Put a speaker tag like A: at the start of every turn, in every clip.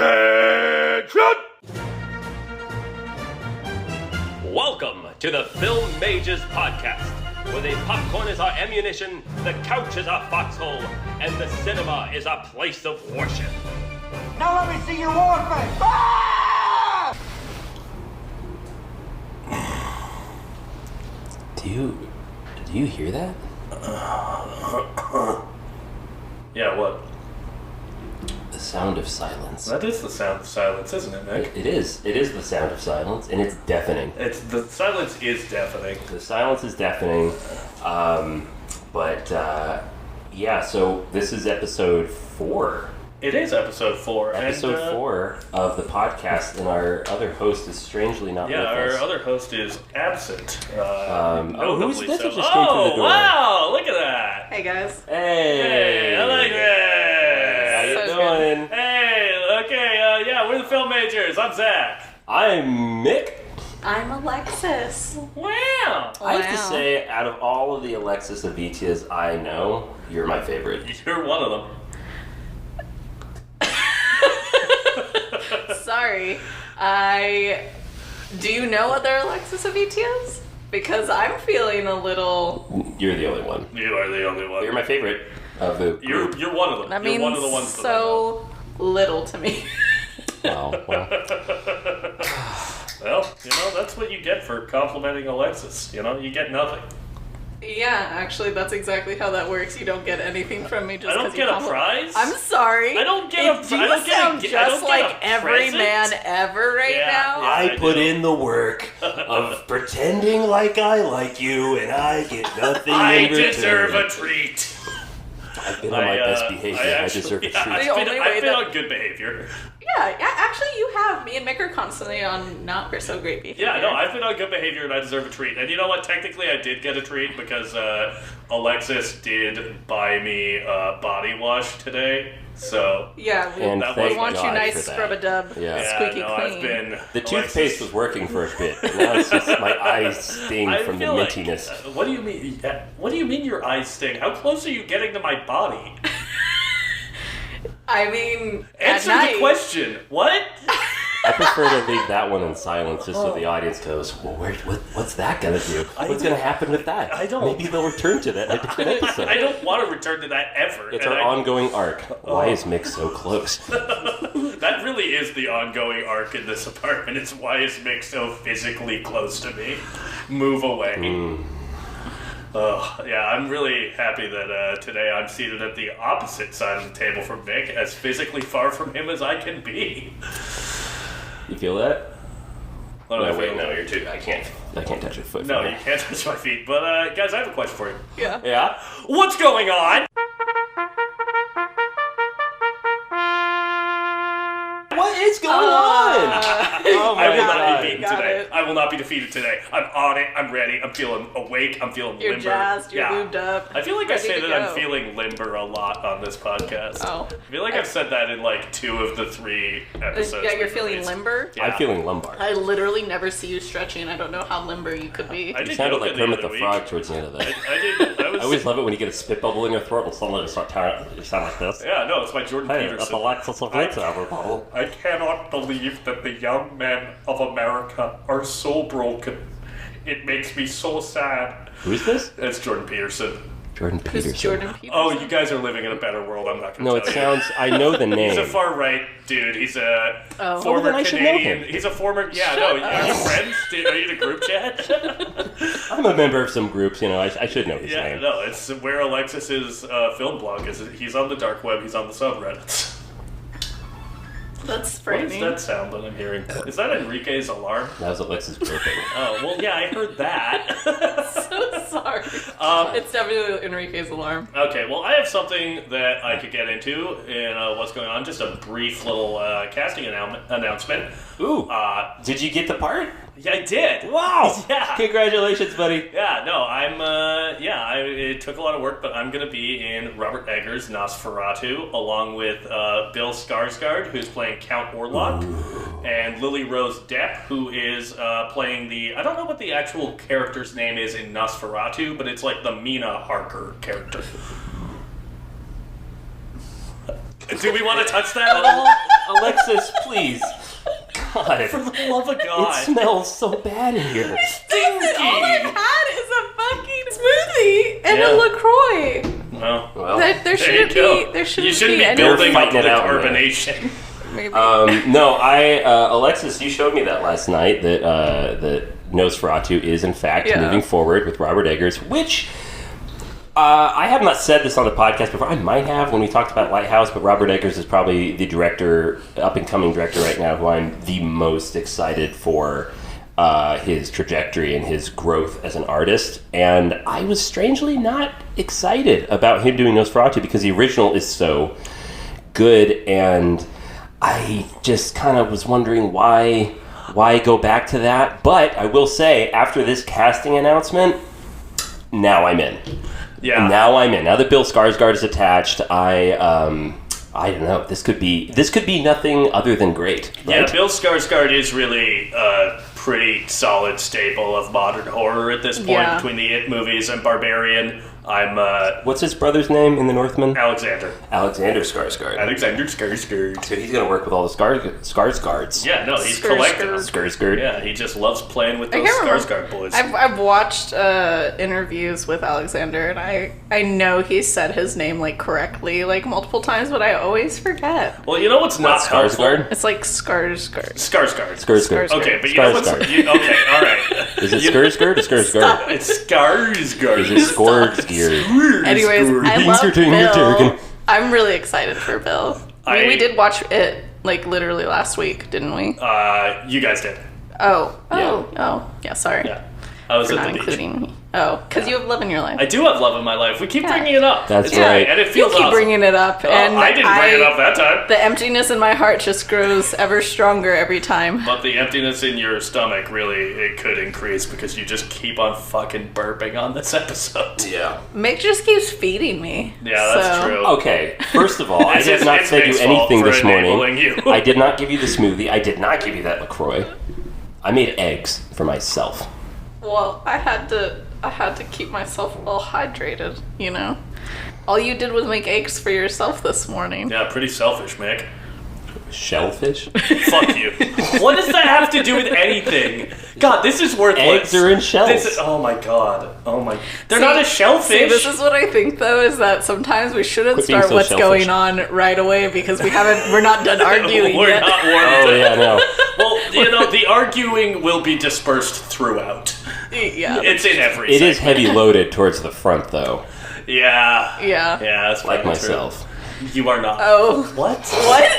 A: Attention! Welcome to the Film Mages Podcast, where the popcorn is our ammunition, the couch is our foxhole, and the cinema is our place of worship.
B: Now let me see your war face! Ah!
C: Do you hear that?
D: Yeah, what?
C: The sound of silence.
D: That is the sound of silence, isn't it, Mick?
C: It is. It is the sound of silence, and it's deafening.
D: The silence is deafening.
C: The silence is deafening. Yeah, so this is episode 4.
D: It is episode 4.
C: Episode 4 of the podcast, and our other host is strangely not with us.
D: Yeah, our other host is absent.
C: Who's this?
D: So.
C: It just came through the door.
D: Wow! Look at that!
E: Hey guys.
C: Hey!
D: I like that!
C: How you
E: So
C: doing?
D: Hey! Okay, we're the Film Majors. I'm Zach.
C: I'm Mick.
E: I'm Alexis.
D: Wow!
C: I have to say, out of all of the Alexis Avitias I know, you're my favorite.
D: You're one of them.
E: Sorry. Do you know other Alexis Avitias? Because I'm feeling a little...
C: You're the only one.
D: You are the only one.
C: You're my favorite of the group.
D: You're one of them.
E: That
D: You're
E: means
D: one of the ones
E: so little to me.
C: Well.
D: Well, that's what you get for complimenting Alexis. You get nothing.
E: Yeah, actually, that's exactly how that works. You don't get anything from me just
D: I don't
E: because you
D: get a prize?
E: I'm sorry.
D: I don't get a
E: Do you
D: I don't get a-
E: sound
D: I
E: just
D: don't get a
E: like every
D: present?
E: man ever right
D: Yeah,
E: now?
D: yeah.
C: I
D: I
C: put
D: do.
C: in the work of pretending like I like you, and I get nothing
D: I
C: in return.
D: deserve a treat.
C: I've been on my best behavior. I deserve a treat.
D: I've been on good behavior.
E: Yeah, actually, you have. Me and Mick are constantly on not so great behavior.
D: Yeah, no, I've been on good behavior and I deserve a treat. And you know what? Technically, I did get a treat because Alexis did buy me body wash today. So
E: Yeah,
C: And
D: that
C: thank
E: we want you
C: God
E: nice,
C: for that.
E: scrub-a-dub,
C: Yeah.
E: squeaky
D: no,
E: clean.
D: I've been
C: The toothpaste was working for a bit. Now it's just my eyes sting
D: I
C: from the
D: feel like-
C: mintiness.
D: what do you mean? What do you mean your eyes sting? How close are you getting to my body?
E: I mean,
D: Answer
E: at night,
D: the question. What?
C: I prefer to leave that one in silence just so the audience goes, well, what's that going to do? What's going to happen with that?
D: I don't-
C: Maybe they'll return to that in a different episode.
D: I don't want to return to that ever.
C: It's
D: and
C: our ongoing arc. Why is Mick so close?
D: That really is the ongoing arc in this apartment. It's why is Mick so physically close to me? Move away. Yeah, I'm really happy that today I'm seated at the opposite side of the table from Mick, as physically far from him as I can be.
C: You feel that?
D: What do I
C: No, wait,
D: feel?
C: no, you're too. I can't touch your foot.
D: No,
C: from
D: you
C: here.
D: can't touch my feet. But guys, I have a question for you.
E: Yeah.
C: Yeah?
D: What's going on?
C: What is going on? Oh my
D: I will not
C: God.
D: be beaten
E: Got
D: today.
E: it.
D: I will not be defeated today. I'm on it. I'm ready. I'm feeling awake. I'm feeling
E: You're
D: limber.
E: jazzed, you're
D: yeah.
E: lubed up.
D: I feel like I
E: ready
D: say
E: to
D: that I'm
E: go.
D: feeling limber a lot on this podcast.
E: Oh.
D: I feel like I've said that in like 2 of the 3 episodes.
E: Yeah, you're
D: we've
E: feeling
D: released.
E: limber?
D: Yeah.
C: I'm feeling lumbar.
E: I literally never see you stretching. I don't know how limber you could be.
D: I
C: You
D: did
C: sounded
D: yoga
C: like
D: the
C: Kermit
D: other
C: the
D: week.
C: Frog towards the end of that.
D: I
C: I always love it when you get a spit bubble in your throat and suddenly you start you sound like this.
D: Yeah, no, it's by Jordan
C: Hey, that's
D: Peterson.
C: Alexis Avita, everybody.
D: I cannot believe that the young men of America are so broken. It makes me so sad.
C: Who's this?
D: It's Jordan Peterson.
C: Jordan Peterson.
E: Who's Jordan Peterson?
D: Oh, you guys are living in a better world. I'm not going
C: No,
D: to
C: it
D: tell
C: sounds. I know the
D: you.
C: name.
D: He's a far right dude. He's a
E: Oh.
D: former
C: then I should know
D: Canadian.
C: him.
D: He's a former. Yeah,
E: Shut
D: no.
E: up.
D: Are you friends? Are you in a group chat?
C: I'm a member of some groups. I should know his
D: Yeah,
C: name.
D: no. It's where Alexis's film blog is. He's on the dark web. He's on the subreddits.
E: That's
D: What is
E: frightening.
D: that sound that I'm hearing? Is that Enrique's alarm?
C: That was Alexis burping.
D: Oh, well, yeah, I heard that.
E: So sorry. It's definitely Enrique's alarm.
D: Okay, well, I have something that I could get into in what's going on. Just a brief little casting announcement.
C: Ooh. Did you get the part?
D: Yeah, I did.
C: Wow.
D: Yeah.
C: Congratulations, buddy.
D: Yeah, no, it took a lot of work, but I'm going to be in Robert Eggers' Nosferatu, along with Bill Skarsgård, who's playing Count Orlok, and Lily Rose Depp, who is playing I don't know what the actual character's name is in Nosferatu, but it's like the Mina Harker character. Do we want to touch that at all?
C: Alexis, please. God.
D: For the love of God.
C: It smells so bad in here.
D: Stinky.
E: All I've had is a fucking smoothie and a LaCroix.
D: Well,
E: There shouldn't
D: you shouldn't be
E: any
D: building up
C: fighting
D: the
C: it out,
D: carbonation.
E: Maybe.
C: No, Alexis, you showed me that last night that Nosferatu is in fact moving forward with Robert Eggers, which I have not said this on the podcast before. I might have when we talked about Lighthouse, but Robert Eggers is probably the director, up and coming director right now, who I'm the most excited for his trajectory and his growth as an artist. And I was strangely not excited about him doing Nosferatu because the original is so good, and I just kind of was wondering why go back to that. But I will say, after this casting announcement, now I'm in.
D: Yeah.
C: Now I'm in. Now that Bill Skarsgård is attached, I don't know. This could be nothing other than great. Right?
D: Yeah, Bill Skarsgård is really a pretty solid staple of modern horror at this point, between the It movies and Barbarian.
C: What's his brother's name in The Northman?
D: Alexander
C: Skarsgård.
D: Alexander Skarsgård.
C: So he's gonna work with all the Skarsgårds.
D: Yeah, no, he's collecting them.
C: Skarsgård.
D: Yeah, he just loves playing with those Skarsgård boys.
E: I've watched interviews with Alexander, and I know he said his name like correctly like multiple times, but I always forget.
D: Well, you know what's not helpful?
C: Skarsgård?
E: It's like Skarsgård.
C: Skarsgård.
D: Okay, but you know what's... okay, all right.
C: Is it Skarsgård or Skarsgård?
D: It's Skarsgård.
C: Is it Skarsgård?
E: Anyways, I love Bill. I'm really excited for Bill. We did watch it like literally last week, didn't we?
D: You guys did.
E: Yeah, sorry.
D: Yeah. I was
E: For
D: at
E: not
D: the beach.
E: including me. Oh, because you have love in your life.
D: I do have love in my life. We keep bringing it up.
C: That's
D: It's
C: right.
D: And it
E: You
D: feels
E: keep
D: awesome.
E: bringing it up, and
D: I didn't bring it up that time.
E: The emptiness in my heart just grows ever stronger every time.
D: But the emptiness in your stomach, really, it could increase because you just keep on fucking burping on this episode.
C: Yeah.
E: Mick just keeps feeding me.
D: Yeah, that's true.
C: Okay, first of all, I
D: It's
C: did not
D: Mick's
C: send you
D: fault
C: anything
D: for
C: this morning.
D: enabling you.
C: I did not give you the smoothie. I did not give you that LaCroix. I made eggs for myself.
E: Well, I had to keep myself well hydrated, you know? All you did was make eggs for yourself this morning.
D: Yeah, pretty selfish, Mick.
C: Shellfish?
D: Fuck you. What does that have to do with anything? God, this is worthless.
C: Eggs are in shells.
D: Oh my god. They're not a shellfish.
E: See, this is what I think though, is that sometimes we shouldn't
C: Quit being
E: start
C: so
E: what's
C: shellfish.
E: going on right away because we're not done arguing
D: We're
E: yet.
D: not warmed.
C: Oh, yeah, no.
D: Well, the arguing will be dispersed throughout.
E: Yeah.
D: It's in every
C: It is
D: segment.
C: heavy loaded towards the front, though.
D: Yeah.
E: Yeah.
D: Yeah, that's
C: Like
D: fucking
C: myself.
D: true. You are not.
E: Oh.
D: What?
E: What?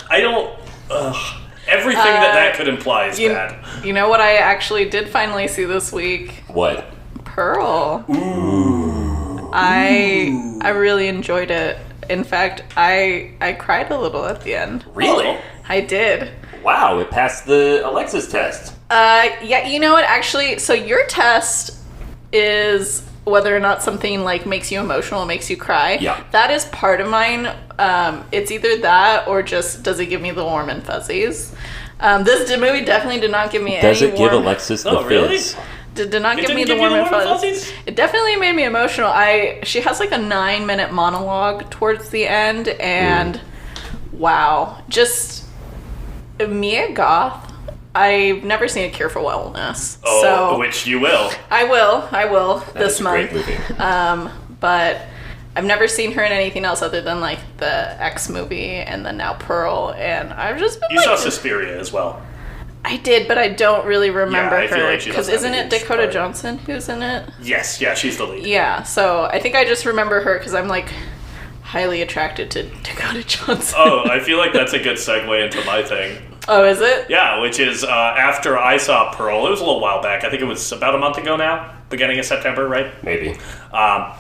D: I don't... Everything that could imply is bad.
E: You know what I actually did finally see this week?
C: What?
E: Pearl. Ooh. I really enjoyed it. In fact, I cried a little at the end.
C: Really?
E: I did.
C: Wow, it passed the Alexis test.
E: Yeah, you know what? Actually, so your test is whether or not something like makes you emotional, makes you cry.
C: Yeah.
E: That is part of mine. It's either that or just does it give me the warm and fuzzies. This movie definitely did not give me
C: Does
E: any
C: it give
E: warm...
C: Alexis the
D: Oh, really?
C: fizz?
E: Did not give
D: didn't
E: me the
D: give you
E: warm and
D: warm and
E: fuzzies.
D: fuzzies?
E: It definitely made me emotional. She has like a 9-minute monologue towards the end, and wow, just Mia Goth. I've never seen A Cure for Wellness, so
D: Which you will.
E: I will this
C: That's a
E: month.
C: great movie.
E: But I've never seen her in anything else other than like the X movie and then now Pearl, and I've just been
D: You saw Suspiria as well.
E: I did, but I don't really remember
D: I feel
E: her
D: like she
E: because
D: doesn't
E: isn't
D: have
E: it
D: a huge
E: Dakota
D: part.
E: Johnson who's in it?
D: Yes, yeah, she's the lead.
E: Yeah, so I think I just remember her because I'm like highly attracted to Dakota Johnson.
D: Oh, I feel like that's a good segue into my thing.
E: Oh, is it?
D: Yeah, which is after I saw Pearl, it was a little while back. I think it was about a month ago now, beginning of September, right?
C: Maybe.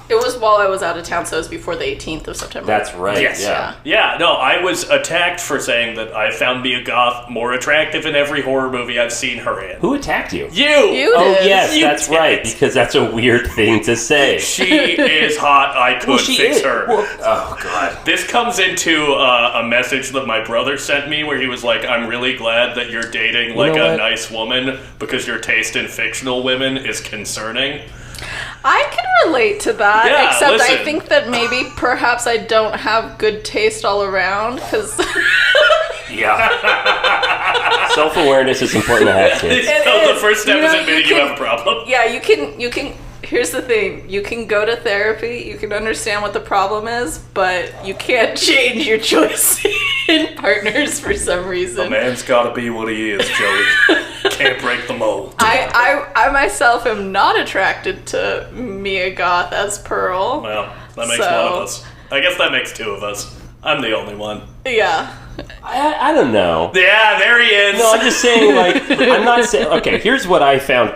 E: It was while I was out of town, so it was before the 18th of September.
C: That's right.
D: Yes.
C: Yeah.
D: Yeah, no, I was attacked for saying that I found Mia Goth more attractive in every horror movie I've seen her in.
C: Who attacked you?
E: You
C: Oh,
E: did.
C: yes,
D: You
C: that's
D: did.
C: right, because that's a weird thing to say.
D: She is hot. I could
C: she
D: fix
C: is.
D: her.
C: Well, oh, God.
D: This comes into a message that my brother sent me where he was like, I'm really glad that you're dating like
C: know
D: a
C: what?
D: nice woman because your taste in fictional women is concerning.
E: I can relate to that,
D: Yeah,
E: except
D: listen.
E: I think that maybe perhaps I don't have good taste all around, because...
C: Yeah. Self-awareness is important to have, kids.
D: So the first step is
E: You
D: admitting you have a problem.
E: Yeah, you can. Here's the thing: you can go to therapy, you can understand what the problem is, but you can't change your choice in partners for some
D: A
E: reason.
D: man's gotta be what he is, Joey. Can't break the mold.
E: I myself am not attracted to Mia Goth as Pearl.
D: Well, that makes one of us. I guess that makes two of us. I'm the only one.
E: Yeah.
C: I don't know.
D: Yeah, there he is.
C: No, I'm just saying, like, I'm not saying... Okay, here's what I found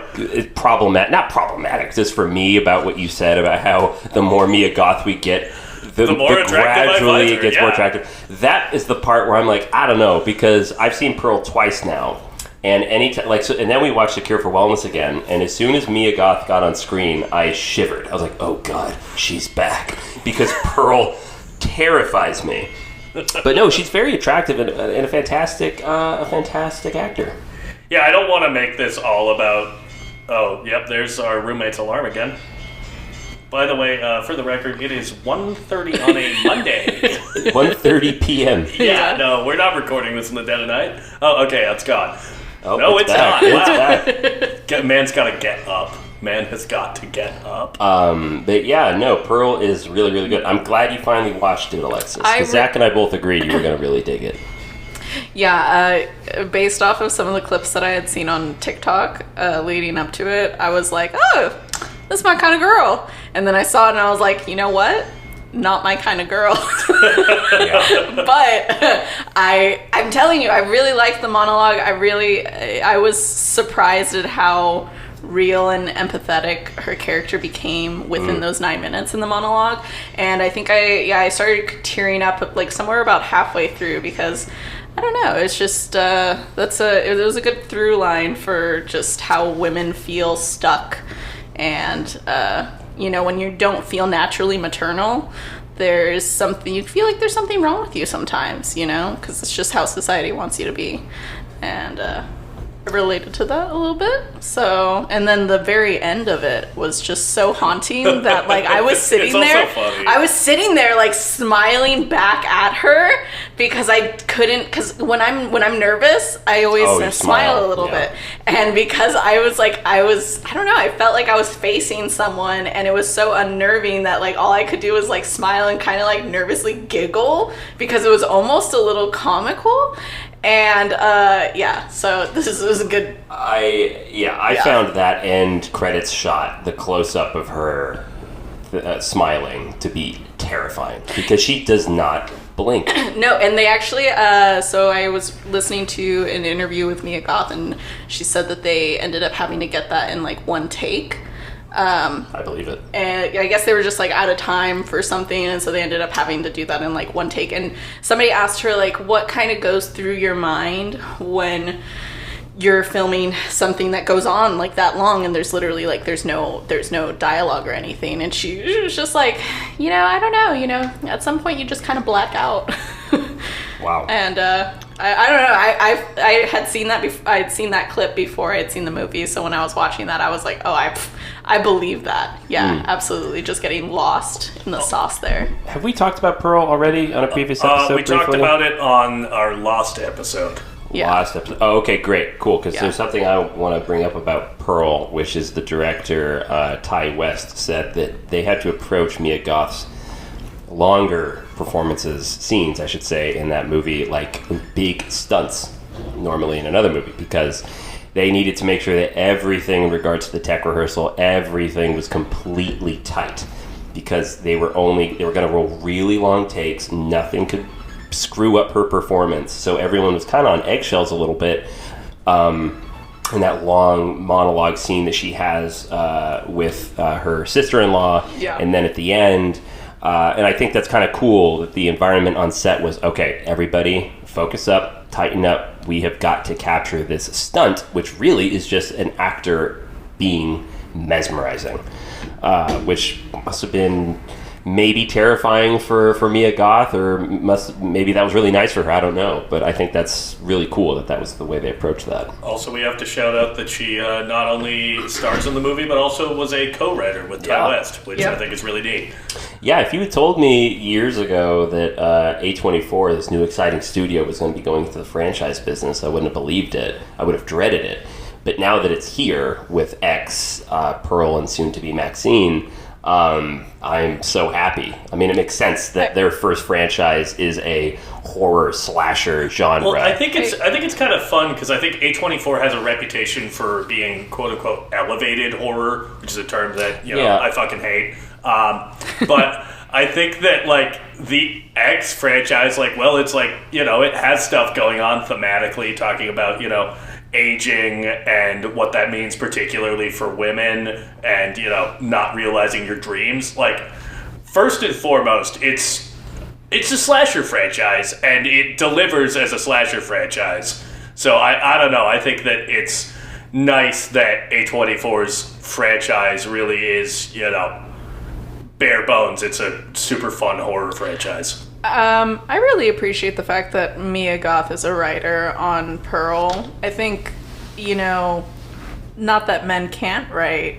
C: problematic. Not problematic, just for me, about what you said about how the more Mia Goth we get, the
D: more attractive I
C: gradually
D: find
C: it
D: her,
C: gets
D: yeah.
C: more attractive. That is the part where I'm like, I don't know, because I've seen Pearl twice now. And and then we watched The Cure for Wellness again, and as soon as Mia Goth got on screen, I shivered. I was like, oh god, she's back. Because Pearl terrifies me. But no, she's very attractive and a fantastic actor.
D: Yeah, I don't want to make this all about... Oh, yep, there's our roommate's alarm again. By the way, for the record, it is 1:30 on a Monday.
C: 1:30 p.m.
D: Yeah, no, we're not recording this in the dead of night. Oh, okay, that's gone.
C: Oh,
D: No, it's
C: back.
D: not.
C: It's back.
D: Man's got to get up. Man has got to get up.
C: But yeah, no, Pearl is really, really good. I'm glad you finally watched it, Alexis. Because Zach and I both agreed you were going to really dig it.
E: Yeah, based off of some of the clips that I had seen on TikTok leading up to it, I was like, oh, this is my kind of girl. And then I saw it and I was like, you know what? Not my kind of girl. But I'm telling you, I really liked the monologue. I was surprised at how real and empathetic her character became within those 9 minutes in the monologue. And I think I started tearing up like somewhere about halfway through, because I don't know, it's just it was a good through line for just how women feel stuck. And when you don't feel naturally maternal, there's something, you feel like there's something wrong with you sometimes, because it's just how society wants you to be. And I related to that a little bit. So, and then the very end of it was just so haunting that like I was sitting there.
D: Funny.
E: I was sitting there like smiling back at her because I couldn't, because when I'm nervous, I always smile a little bit. And because I don't know, I felt like I was facing someone, and it was so unnerving that like all I could do was like smile and kind of like nervously giggle because it was almost a little comical. And so this was a good.
C: I found that end credits shot, the close up of her smiling, to be terrifying because she does not blink.
E: No, and they actually. So I was listening to an interview with Mia Goth, and she said that they ended up having to get that in like one take.
C: I believe it.
E: And I guess they were just like out of time for something, and so they ended up having to do that in like one take. And somebody asked her like, what kind of goes through your mind when you're filming something that goes on like that long, and there's literally like there's no dialogue or anything. And she was just like, I don't know, at some point you just kind of black out.
C: Wow.
E: And I don't know. I had seen that I had seen that clip before I had seen the movie. So when I was watching that, I was like, oh, I believe that. Yeah, absolutely. Just getting lost in the sauce there.
C: Have we talked about Pearl already on a previous episode?
D: We talked about it on our Lost episode.
E: Yeah.
C: Last episode. Oh, okay, great, cool. Because
E: Yeah.
C: there's something I want to bring up about Pearl, which is the director Ty West said that they had to approach Mia Goth's longer scenes, I should say, in that movie, like big stunts normally in another movie, because they needed to make sure that everything in regards to the tech rehearsal, everything was completely tight, because they were going to roll really long takes. Nothing could screw up her performance, so everyone was kind of on eggshells a little bit in that long monologue scene that she has with her sister-in-law.
E: Yeah.
C: And then at the end, and I think that's kind of cool that the environment on set was, okay, everybody focus up, tighten up, we have got to capture this stunt, which really is just an actor being mesmerizing, which must have been maybe terrifying for Mia Goth, or maybe that was really nice for her. I don't know, but I think that's really cool that was the way they approached that.
D: Also, we have to shout out that she not only stars in the movie, but also was a co-writer with Ty West, which I think is really neat.
C: Yeah, if you had told me years ago that A24, this new exciting studio, was going to be going into the franchise business, I wouldn't have believed it. I would have dreaded it. But now that it's here with X, Pearl, and soon to be Maxine, I'm so happy. I mean, it makes sense that their first franchise is a horror slasher genre.
D: Well, I think it's kind of fun because I think A24 has a reputation for being quote unquote elevated horror, which is a term that I fucking hate. But I think that like the X franchise, it's it has stuff going on thematically, talking about aging and what that means particularly for women, and not realizing your dreams. Like, first and foremost, it's a slasher franchise, and it delivers as a slasher franchise. So I don't know, I think that it's nice that A24's franchise really is bare bones. It's a super fun horror franchise.
E: I really appreciate the fact that Mia Goth is a writer on Pearl. I think, not that men can't write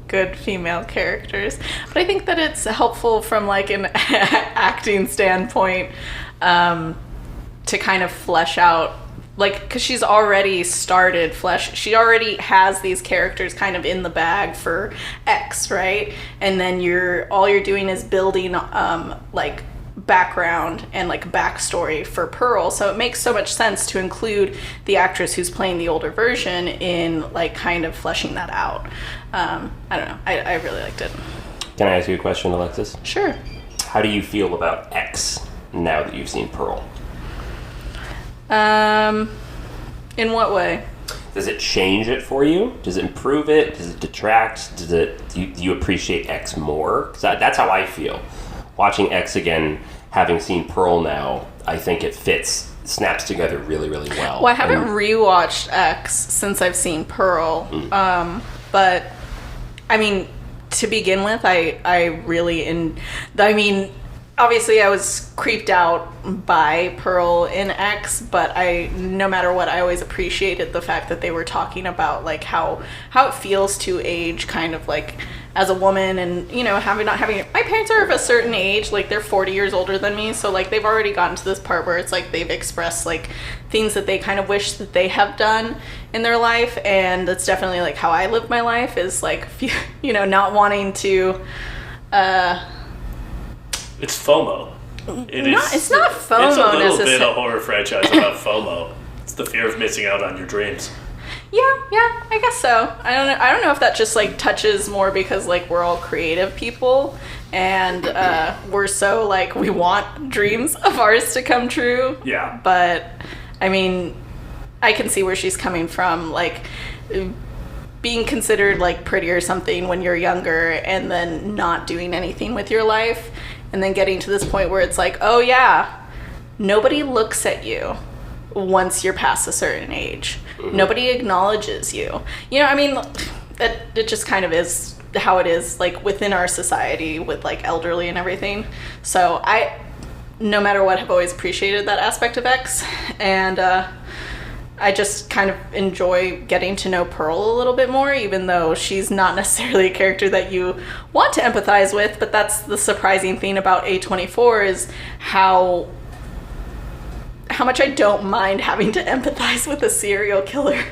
E: good female characters, but I think that it's helpful from like an acting standpoint to kind of flesh out, like, because she's already started she already has these characters kind of in the bag for X, right? And then all you're doing is building like background and like backstory for Pearl, so it makes so much sense to include the actress who's playing the older version in like kind of fleshing that out. I don't know, I really liked it.
C: Can I ask you a question, Alexis?
E: Sure.
C: How do you feel about X now that you've seen Pearl?
E: In what way?
C: Does it change it for you? Does it improve it? Does it detract? Do you appreciate X more? 'Cause that's how I feel. Watching X again, having seen Pearl now, I think it snaps together really, really well.
E: Well, I haven't rewatched X since I've seen Pearl. But, I mean, to begin with, I really... obviously I was creeped out by Pearl in X, but no matter what, I always appreciated the fact that they were talking about like how it feels to age kind of like as a woman, and my parents are of a certain age, like they're 40 years older than me, so like they've already gotten to this part where it's like they've expressed like things that they kind of wish that they have done in their life, and that's definitely like how I live my life, is like not wanting to
D: It's FOMO.
E: It's not FOMO.
D: It's a little bit a horror franchise about FOMO. It's the fear of missing out on your dreams.
E: Yeah, I guess so. I don't know if that just like touches more because like we're all creative people, and we're so like we want dreams of ours to come true.
D: Yeah.
E: But I mean, I can see where she's coming from, like being considered like pretty or something when you're younger, and then not doing anything with your life. And then getting to this point where it's like, oh yeah, nobody looks at you once you're past a certain age. Nobody acknowledges you. It just kind of is how it is, like within our society with like elderly and everything. So I, no matter what, have always appreciated that aspect of X. And I just kind of enjoy getting to know Pearl a little bit more, even though she's not necessarily a character that you want to empathize with. But that's the surprising thing about A24, is how much I don't mind having to empathize with a serial killer.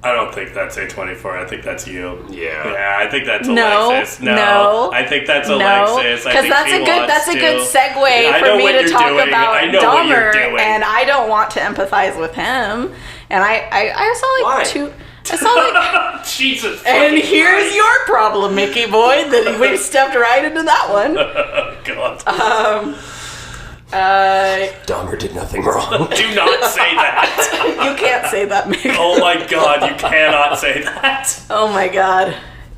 D: I don't think that's A24. I think that's you.
C: Yeah,
D: I think that's Alexis. No. I think that's Alexis.
E: Because that's a good segue for me to talk about Dahmer, and I don't want to empathize with him. And I saw like two. I saw like
D: Jesus.
E: And here's your problem, Mickey boy. That we stepped right into that one.
D: God.
C: Dahmer did nothing wrong.
D: Do not say that.
E: You can't say that, Mick.
D: Oh my God, you cannot say that.
E: Oh my God.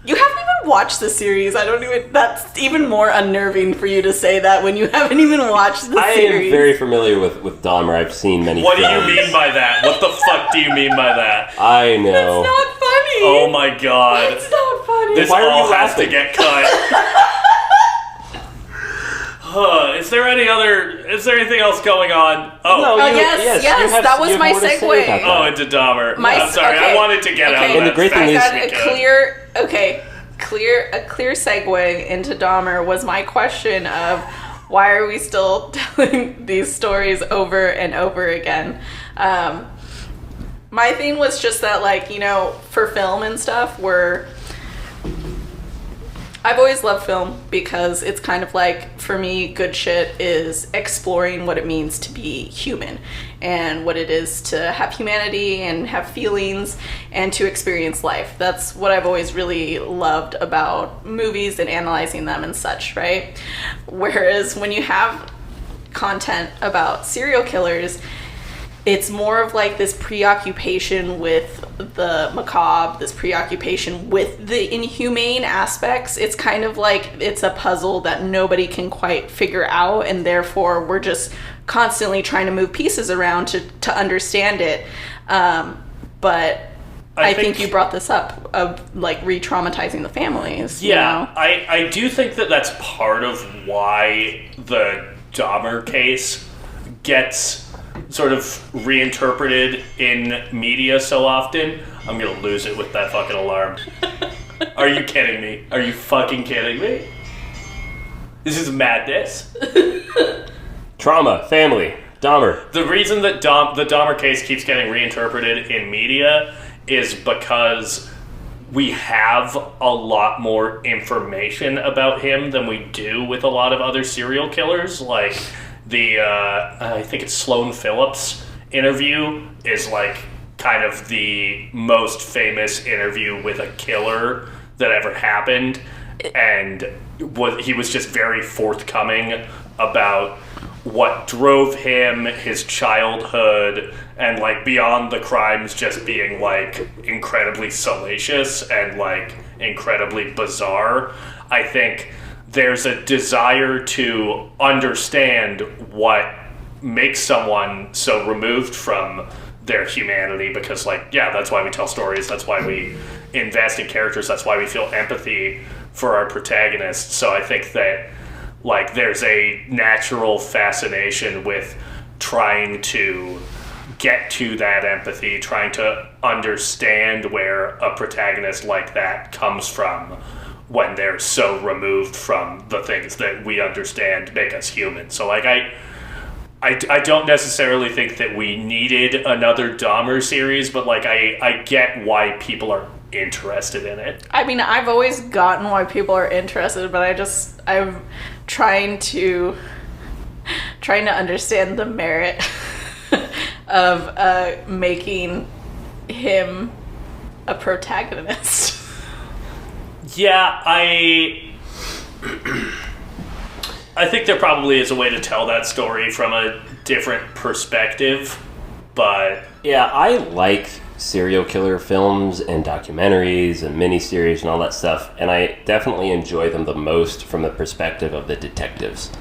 E: You haven't even watched the series. That's even more unnerving for you to say that when you haven't even watched the series.
C: I am very familiar with Dahmer. I've seen many
D: What
C: films.
D: do you mean by that? What the fuck do you mean by that?
C: I know.
E: It's not funny.
D: Oh my God.
E: It's not funny.
D: This
C: Why are
D: all
C: you
D: has
C: laughing?
D: to get cut. Is there anything else going on?
C: No,
E: yes, that was my segue.
D: Oh, into Dahmer. I'm sorry, I wanted to get out of
C: And
D: that.
C: the great thing is,
E: a clear segue into Dahmer was my question of why are we still telling these stories over and over again? My thing was just that, like, you know, for film and stuff, I've always loved film because it's kind of like, for me, good shit is exploring what it means to be human and what it is to have humanity and have feelings and to experience life. That's what I've always really loved about movies and analyzing them and such, right? Whereas when you have content about serial killers, it's more of like this preoccupation with the macabre, this preoccupation with the inhumane aspects. It's kind of like it's a puzzle that nobody can quite figure out, and therefore we're just constantly trying to move pieces around to understand it. But I think you brought this up of like re-traumatizing the families.
D: Yeah,
E: you know?
D: I do think that that's part of why the Dahmer case gets sort of reinterpreted in media so often. I'm gonna lose it with that fucking alarm. Are you kidding me? Are you fucking kidding me? This is madness.
C: trauma, family, Dahmer.
D: The reason that the Dahmer case keeps getting reinterpreted in media is because we have a lot more information about him than we do with a lot of other serial killers. Like, I think it's Sloane Phillips interview is like kind of the most famous interview with a killer that ever happened, and he was just very forthcoming about what drove him, his childhood, and like beyond the crimes just being like incredibly salacious and like incredibly bizarre. I think there's a desire to understand what makes someone so removed from their humanity, because, like, yeah, that's why we tell stories, that's why we invest in characters, that's why we feel empathy for our protagonists. So I think that, like, there's a natural fascination with trying to get to that empathy, trying to understand where a protagonist like that comes from when they're so removed from the things that we understand make us human. So, like, I don't necessarily think that we needed another Dahmer series, but, like, I get why people are interested in it.
E: I mean, I've always gotten why people are interested, but I'm trying to understand the merit of making him a protagonist.
D: Yeah, I think there probably is a way to tell that story from a different perspective, but...
C: Yeah, I like serial killer films and documentaries and miniseries and all that stuff, and I definitely enjoy them the most from the perspective of the detectives.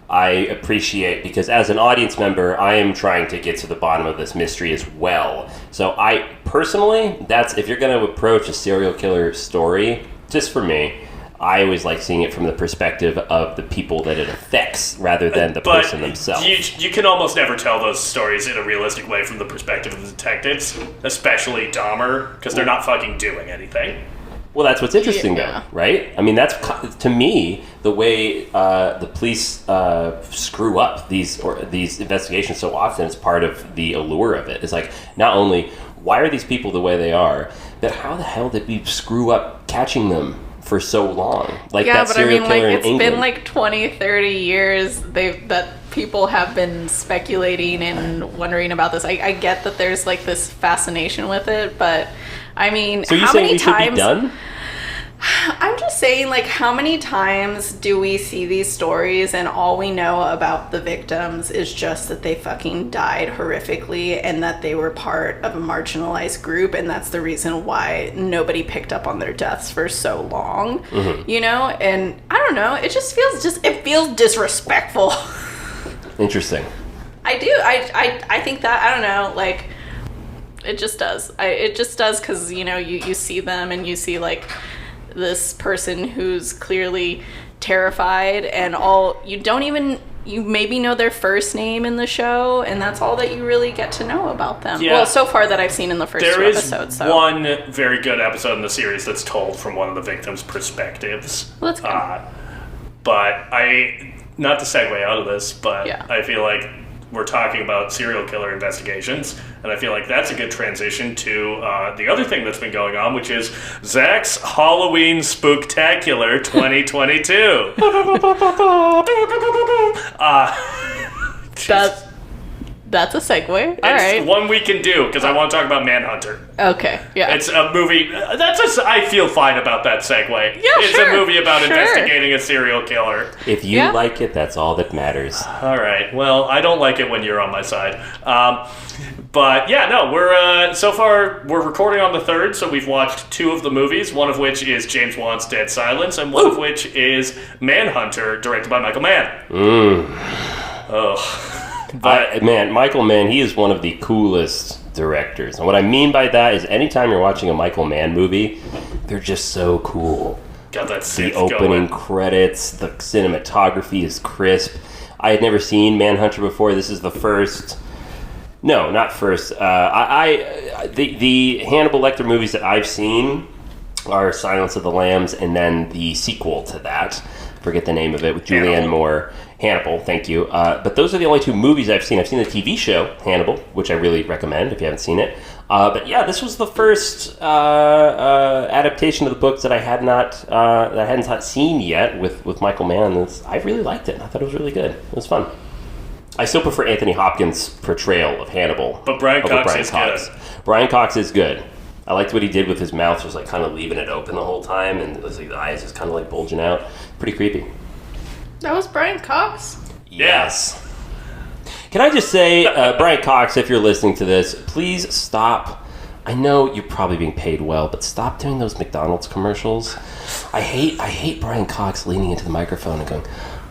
C: I appreciate, because as an audience member, I am trying to get to the bottom of this mystery as well. So I, personally, if you're going to approach a serial killer story, just for me, I always like seeing it from the perspective of the people that it affects rather than the person themselves.
D: You can almost never tell those stories in a realistic way from the perspective of the detectives, especially Dahmer, because they're not fucking doing anything.
C: Well, that's what's interesting, though, right? I mean, that's, to me, the way the police screw up these investigations so often is part of the allure of it. It's like, not only, why are these people the way they are, but how the hell did we screw up catching them for so long? Like,
E: yeah,
C: that
E: but
C: serial
E: I mean,
C: killer
E: like,
C: in
E: it's
C: England.
E: been like 20, 30 years that people have been speculating and wondering about this. I get that there's like this fascination with it, but I mean,
C: so you
E: how
C: saying
E: many
C: we
E: times...
C: should be done?
E: I'm just saying, like, how many times do we see these stories and all we know about the victims is just that they fucking died horrifically and that they were part of a marginalized group, and that's the reason why nobody picked up on their deaths for so long, you know? And I don't know, it just feels disrespectful.
C: Interesting.
E: I do. I think that, I don't know, like, it just does. It just does, because, you know, you see them and you see, like, this person who's clearly terrified, and you maybe know their first name in the show, and that's all that you really get to know about them.
D: Yeah.
E: Well, so far that I've seen in the first two episodes.
D: There is one very good episode in the series that's told from one of the victims' perspectives.
E: Well, that's good.
D: But not to segue out of this, but
E: Yeah.
D: I feel like we're talking about serial killer investigations, and I feel like that's a good transition to the other thing that's been going on, which is Zach's Halloween Spooktacular 2022.
E: That's a segue.
D: It's
E: All right.
D: one we can do, because I want to talk about Manhunter.
E: Okay. Yeah.
D: It's a movie. I feel fine about that segue.
E: Yeah,
D: it's
E: sure,
D: a movie about
E: sure.
D: investigating a serial killer.
C: If you
E: Yeah.
C: like it, that's all that matters.
D: All right. Well, I don't like it when you're on my side. But yeah, no, we're so far we're recording on the 3rd, so we've watched 2 of the movies. One of which is James Wan's Dead Silence, and one of which is Manhunter, directed by Michael Mann. Oh.
C: Michael Mann, he is one of the coolest directors. And what I mean by that is anytime you're watching a Michael Mann movie, they're just so cool.
D: Got that
C: The
D: synth
C: opening
D: going.
C: credits, the cinematography is crisp. I had never seen Manhunter before. This is the first. No, not first. The Hannibal Lecter movies that I've seen are Silence of the Lambs, and then the sequel to that. Forget the name of it, with Julianne
D: Hannibal.
C: Moore. Hannibal, thank you. But those are the only 2 movies I've seen. I've seen the TV show Hannibal, which I really recommend if you haven't seen it. But yeah, this was the first adaptation of the books that I hadn't seen yet with Michael Mann. I really liked it. I thought it was really good. It was fun. I still prefer Anthony Hopkins' portrayal of Hannibal.
D: But Brian Cox is good.
C: Brian Cox is good. I liked what he did with his mouth, just like kind of leaving it open the whole time, and it was like the eyes just kind of like bulging out. Pretty creepy.
E: That was Brian Cox.
C: Yes. Can I just say, Brian Cox, if you're listening to this, please stop. I know you're probably being paid well, but stop doing those McDonald's commercials. I hate Brian Cox leaning into the microphone and going,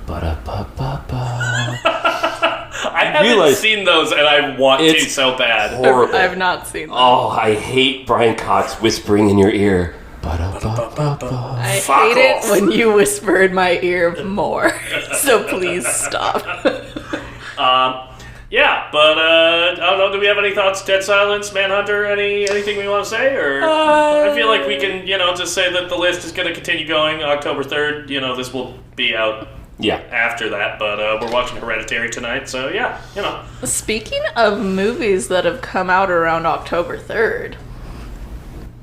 C: ba-da-ba-ba-ba.
D: I haven't seen those, and I want to so bad.
C: Horrible.
E: I've not seen that.
C: Oh, I hate Brian Cox whispering in your ear. Ba-da-ba-ba-ba.
E: I
D: Fuck
E: hate
D: off.
E: it when you whisper in my ear more. So please stop.
D: Yeah, but I don't know. Do we have any thoughts? Dead Silence, Manhunter, anything we want to say? Or I feel like we can, just say that the list is going to continue going. October 3rd, this will be out after that. But we're watching Hereditary tonight, so yeah,
E: Speaking of movies that have come out around October 3rd,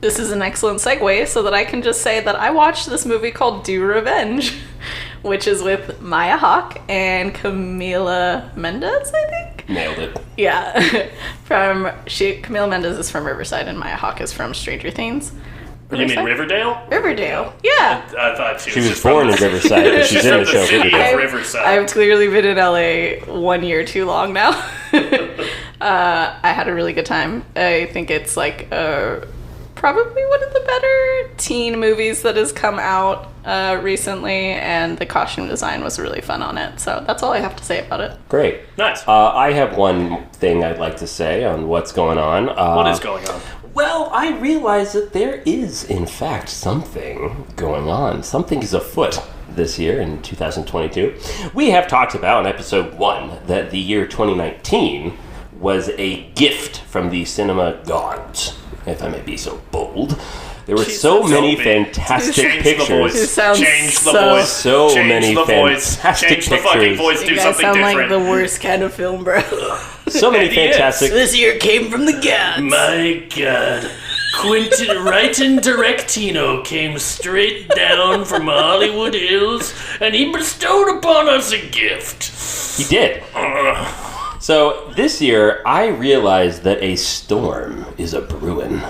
E: this is an excellent segue so that I can just say that I watched this movie called Do Revenge, which is with Maya Hawke and Camila Mendes, I think.
C: Nailed it.
E: Yeah. Camila Mendes is from Riverside and Maya Hawke is from Stranger Things.
D: You mean Riverdale?
E: Riverdale. Yeah.
D: I thought
C: She was born in Riverside, but she's in the show Riverdale.
D: Riverside.
E: I've clearly been in LA 1 year too long now. I had a really good time. I think it's like probably one of the better teen movies that has come out recently, and the costume design was really fun on it. So that's all I have to say about it.
C: Great.
D: Nice.
C: I have one thing I'd like to say on what's going on.
D: What is going on?
C: Well, I realize that there is, in fact, something going on. Something is afoot this year in 2022. We have talked about in episode 1 that the year 2019 was a gift from the cinema gods, if I may be so bold. There were so many fantastic
D: Change
C: pictures.
D: the voice.
E: It sounds
D: Change the
E: so-
D: voice.
C: So
D: Change
C: many
D: the voice.
C: fantastic
D: Change the fucking
C: pictures.
D: voice.
E: You
D: Do
E: guys
D: something
E: sound
D: different.
E: like the worst kind of film, bro.
C: So many
D: And he is.
C: fantastic.
E: This year came from the gods.
D: My God. Quentin Wrighton Directino came straight down from Hollywood Hills, and he bestowed upon us a gift.
C: He did. So this year, I realized that a storm is a brewing.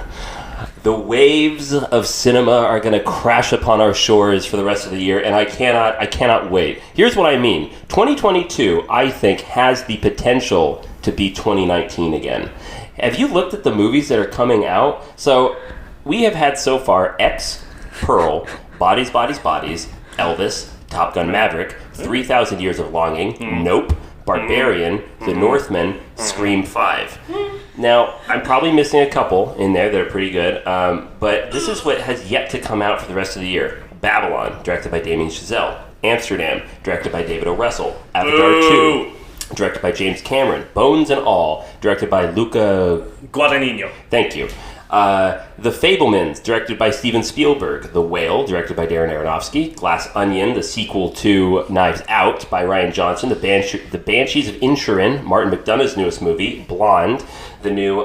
C: The waves of cinema are going to crash upon our shores for the rest of the year, and I cannot wait. Here's what I mean. 2022, I think, has the potential to be 2019 again. Have you looked at the movies that are coming out? So we have had so far X, Pearl, Bodies, Bodies, Bodies, Elvis, Top Gun Maverick, 3,000 Years of Longing, Nope, Barbarian, The Northman, Scream 5. Now, I'm probably missing a couple in there that are pretty good, but this is what has yet to come out for the rest of the year. Babylon, directed by Damien Chazelle. Amsterdam, directed by David O. Russell. Avatar 2, directed by James Cameron. Bones and All, directed by Luca
D: Guadagnino.
C: Thank you. The Fabelmans, directed by Steven Spielberg. The Whale, directed by Darren Aronofsky. Glass Onion, the sequel to Knives Out by Rian Johnson. The Banshees of Inisherin, Martin McDonagh's newest movie. Blonde, the new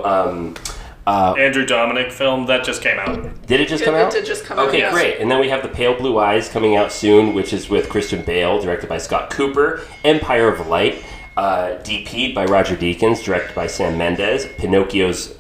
D: Andrew Dominic film that just came out.
C: Did it just come out?
E: It did just come out.
C: Okay, great. And then we have The Pale Blue Eyes coming out soon, which is with Christian Bale, directed by Scott Cooper. Empire of Light, DP'd by Roger Deakins, directed by Sam Mendes. Pinocchio's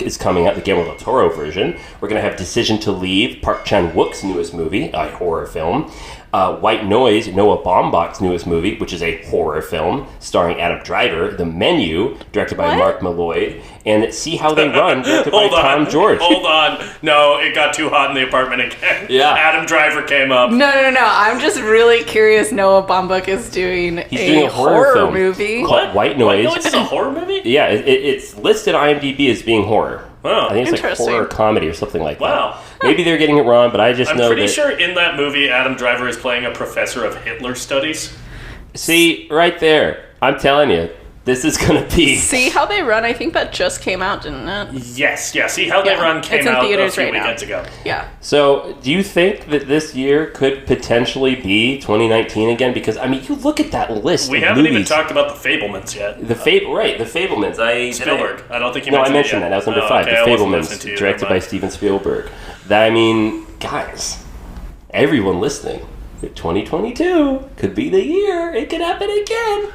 C: is coming out, the Guillermo del Toro version. We're going to have Decision to Leave, Park Chan-wook's newest movie, a horror film. White Noise, Noah Baumbach's newest movie, which is a horror film starring Adam Driver. The Menu, directed by Mark Malloy. And See How They Run, directed by Tom George.
D: Hold on. No, it got too hot in the apartment again.
C: Yeah.
D: Adam Driver came up.
E: No. I'm just really curious. Noah Baumbach is doing
C: a horror film
E: movie.
C: called White Noise.
D: White Noise is a horror movie?
C: Yeah, it's listed on IMDb as being horror.
D: Oh,
C: I think it's like
E: interesting.
C: horror comedy or something like that.
D: Wow.
C: Maybe they're getting it wrong, but I just know that...
D: I'm pretty sure in that movie, Adam Driver is playing a professor of Hitler studies.
C: See, right there. I'm telling you, this is going to be...
E: See How They Run? I think that just came out, didn't it?
D: Yes, yeah. See How They Run came
E: it's in
D: out a
E: theaters
D: few
E: right now.
D: weekends ago.
E: Yeah.
C: So, do you think that this year could potentially be 2019 again? Because, I mean, you look at that list
D: We
C: of
D: haven't
C: movies.
D: even talked about The Fabelmans yet.
C: The Fabelmans.
D: Spielberg. I don't think you
C: No, I
D: mentioned
C: mentioned
D: it
C: that.
D: yet.
C: That was number
D: Oh,
C: 5.
D: okay, I
C: The
D: wasn't listening to
C: Fabelmans,
D: you,
C: directed
D: never
C: by
D: mind.
C: Steven Spielberg. I mean, guys, everyone listening, 2022 could be the year. It could happen again.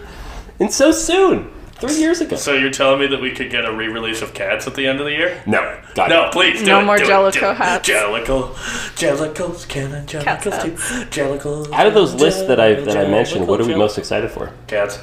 C: And so soon. 3 years ago.
D: So you're telling me that we could get a re-release of Cats at the end of the year?
C: No. God.
D: No, please do
E: No
D: it.
E: more
D: do it,
E: Jellicle
D: do it.
E: hats.
D: Jellicles, can I
E: Cats
D: Jellicles too?
E: hats.
D: Jellicles.
C: Out of those lists that I mentioned, what are we most excited for?
D: Cats.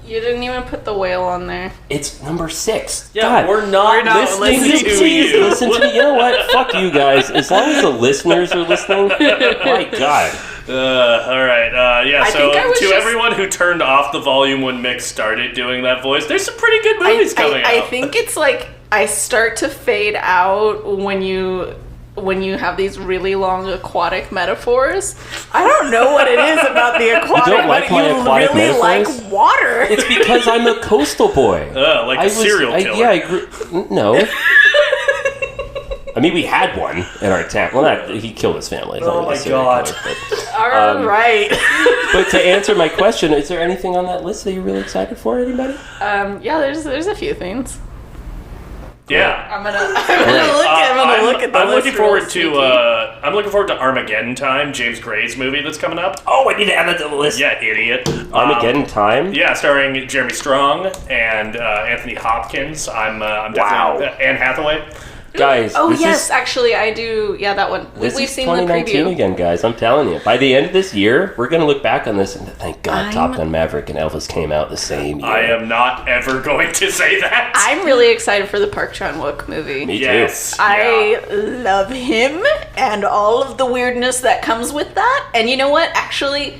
E: You didn't even put The Whale on there.
C: It's number 6.
D: Yeah,
C: God.
D: we're not listening to
C: Please
D: you.
C: listen to me. You know what? Fuck you guys. As long as the listeners are listening, my God.
D: All right. Yeah,
E: I
D: so
E: think I was
D: to
E: just-
D: everyone who turned off the volume when Mick started doing that voice, there's some pretty good movies coming out.
E: I think it's like I start to fade out when you have these really long aquatic metaphors. I don't know what it is about the aquatic,
C: don't like
E: but
C: my
E: you
C: aquatic
E: really
C: metaphors?
E: like water.
C: It's because I'm a coastal boy.
D: Like a serial killer.
C: Yeah, I grew... No. I mean, we had one in our town. Well, he killed his family. It's not
D: Oh
C: really a
D: my
C: serial
D: God.
C: killer,
E: All right.
C: but to answer my question, is there anything on that list that you're really excited for? Anybody?
E: Yeah, there's a few things.
D: Yeah.
E: I'm gonna look at the
D: I'm
E: list
D: looking
E: real
D: forward
E: sneaky.
D: to I'm looking forward to Armageddon Time, James Gray's movie that's coming up.
C: Oh, I need to add that to the list.
D: Yeah, idiot.
C: Armageddon Time?
D: Yeah, starring Jeremy Strong and Anthony Hopkins. I'm definitely Anne Hathaway.
C: Guys,
E: Oh
C: this
E: yes,
C: is,
E: actually I do. Yeah, that one.
C: this
E: We've
C: is
E: seen the
C: 2019
E: preview.
C: again, guys. I'm telling you. By the end of this year, we're going to look back on this and thank God Top Gun Maverick and Elvis came out the same year.
D: I am not ever going to say that.
E: I'm really excited for the Park Chan-wook movie.
C: Me
D: yes.
C: too.
E: I love him and all of the weirdness that comes with that. And you know what? Actually,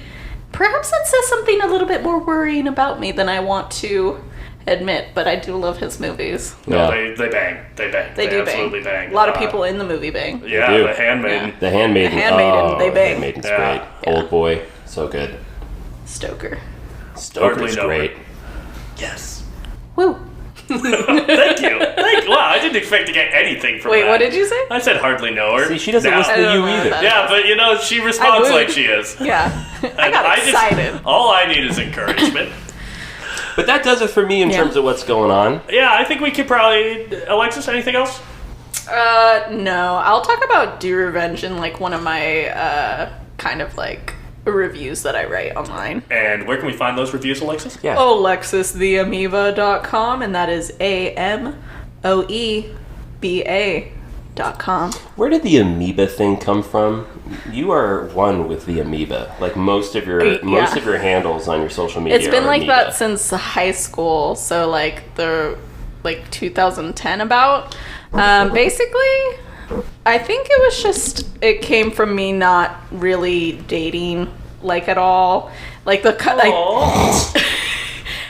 E: perhaps that says something a little bit more worrying about me than I want to admit, but I do love his movies.
D: No,
C: Yeah.
D: they bang. They bang.
E: They do
D: absolutely bang.
E: A lot of people in the movie bang.
D: Yeah,
C: They do.
D: The Handmaiden.
C: The Handmaiden.
E: The Handmaiden,
C: Oh,
E: they bang.
C: Handmaiden's
D: Yeah.
C: great.
E: Yeah.
C: Old boy, so good.
E: Stoker.
C: Stoker's
D: Hardly know
C: great.
D: it. Yes.
E: Woo.
D: Thank you. Wow, I didn't expect to get anything from
E: Wait,
D: that.
E: what did you say?
D: I said hardly know her.
C: See, she doesn't
D: Now-
C: listen
E: I
C: to
E: don't
C: you
E: know
C: either.
E: that.
D: Yeah, but she responds
E: would.
D: like she is.
E: Yeah. I
D: And
E: got excited.
D: all I need is encouragement.
C: But that does it for me in
E: Yeah.
C: terms of what's going on.
D: Yeah, I think we could probably... Alexis, anything else?
E: No. I'll talk about Do Revenge in like one of my kind of like reviews that I write online.
D: And where can we find those reviews, Alexis?
C: Yeah.
E: AlexisTheAmoeba.com, and that is AMOEBA.com.
C: Where did the amoeba thing come from? You are one with the amoeba. Like most of your
E: Yeah.
C: handles on your social media.
E: It's been
C: are
E: like
C: amoeba.
E: that since high school, so like the 2010 about. Basically, I think it was just it came from me not really dating like at all. Like the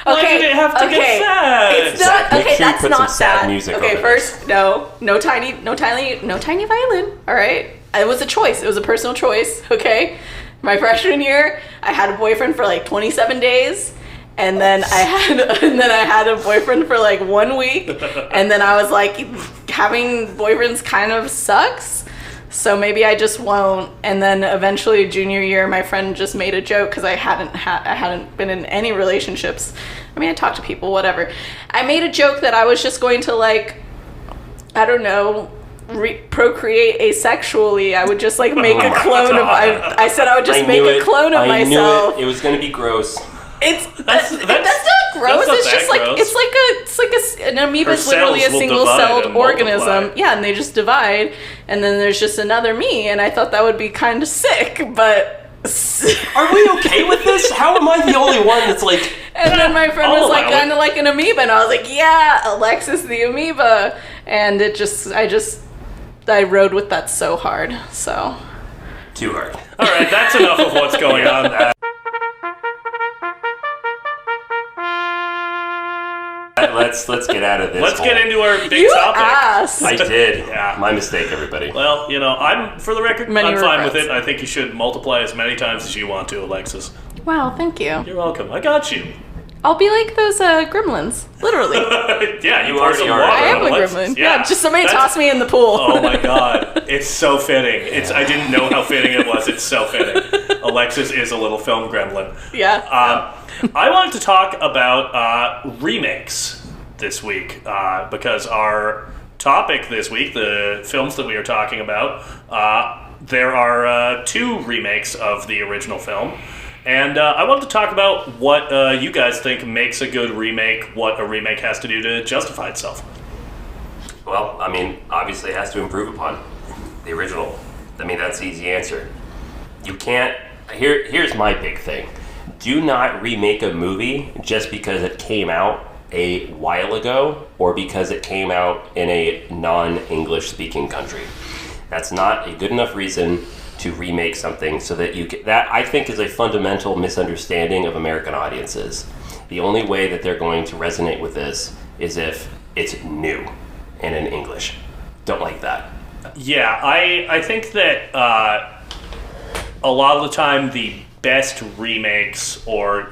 D: Why did it have to get sad?
E: It's not
C: Make
E: okay.
C: sure you
E: That's
C: put
E: not
C: some sad
E: sad.
C: music
E: Okay,
C: over
E: first, no tiny violin. All right, it was a choice. It was a personal choice. Okay, My freshman year, I had a boyfriend for like 27 days. And then I had a boyfriend for like 1 week. And then I was like, having boyfriends kind of sucks. So maybe I just won't. And then eventually junior year, my friend just made a joke because I hadn't been in any relationships. I mean, I talked to people, whatever. I made a joke that I was just going to like, I don't know, procreate asexually. I would just like make a clone of. I said I would just make a clone of myself.
C: I knew it was going to be gross.
E: That's not gross. It's just like an amoeba is literally a single-celled organism. Yeah, and they just divide, and then there's just another me. And I thought that would be kind of sick, but
C: are we okay with this? How am I the only one that's like?
E: And then my friend was like, kind of like an amoeba, and I was like, yeah, Alexis the amoeba, and I rode with that so hard. So
C: too hard.
D: All right, that's enough of what's going on.
C: Let's get out of this.
D: Let's get into our big topic.
E: Asked.
C: I did. Yeah. My mistake, everybody.
D: Well, I'm for the record, I'm fine with it. I think you should multiply as many times as you want to, Alexis.
E: Wow, thank you.
D: You're welcome. I got you.
E: I'll be like those gremlins, literally.
D: Yeah, you
C: already are.
E: I am a gremlin. Yeah, just somebody toss me in the pool.
D: Oh my god, it's so fitting. I didn't know how fitting it was. It's so fitting. Alexis is a little film gremlin.
E: Yeah.
D: I wanted to talk about remakes this week because our topic this week, the films that we are talking about, there are 2 remakes of the original film. And I wanted to talk about what you guys think makes a good remake, what a remake has to do to justify itself.
C: Well, I mean, obviously it has to improve upon the original. I mean, that's the easy answer. You can't... Here's my big thing. Do not remake a movie just because it came out a while ago or because it came out in a non-English speaking country. That's not a good enough reason to remake something so that you get... That, I think, is a fundamental misunderstanding of American audiences. The only way that they're going to resonate with this is if it's new and in English. Don't like that.
D: Yeah, I think that a lot of the time the best remakes, or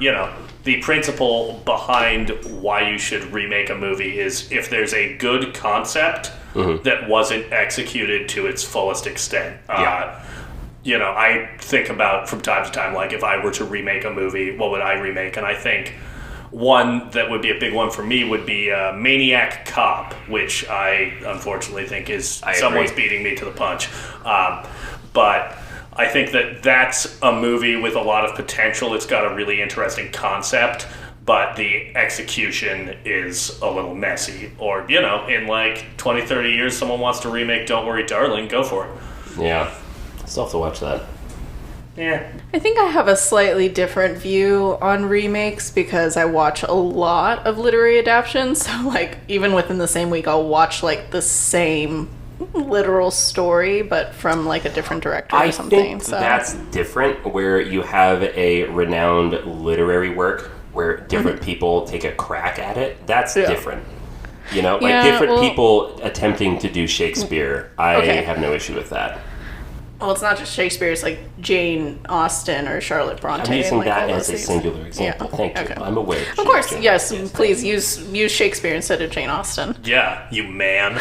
D: the principle behind why you should remake a movie is if there's a good concept that wasn't executed to its fullest extent. I think about from time to time, like, if I were to remake a movie, what would I remake? And I think one that would be a big one for me would be Maniac Cop, which I unfortunately think is someone's beating me to the punch. But I think that that's a movie with a lot of potential. It's got a really interesting concept, but the execution is a little messy. Or, in like 20, 30 years, someone wants to remake Don't Worry, Darling, go for it.
C: Yeah. Still have to watch that.
D: Yeah.
E: I think I have a slightly different view on remakes because I watch a lot of literary adaptations. So, like, even within the same week, I'll watch, like, the same literal story, but from, like, a different director or something.
C: I think that's different, where you have a renowned literary work where different people take a crack at it. That's different. Different people attempting to do Shakespeare. I have no issue with that.
E: Well, it's not just Shakespeare, it's like Jane Austen or Charlotte Bronte.
C: I'm using
E: like
C: that as a singular example. Yeah. Thank you. I'm aware.
E: Of course, yes. Please use Shakespeare instead of Jane Austen.
D: Yeah, you man.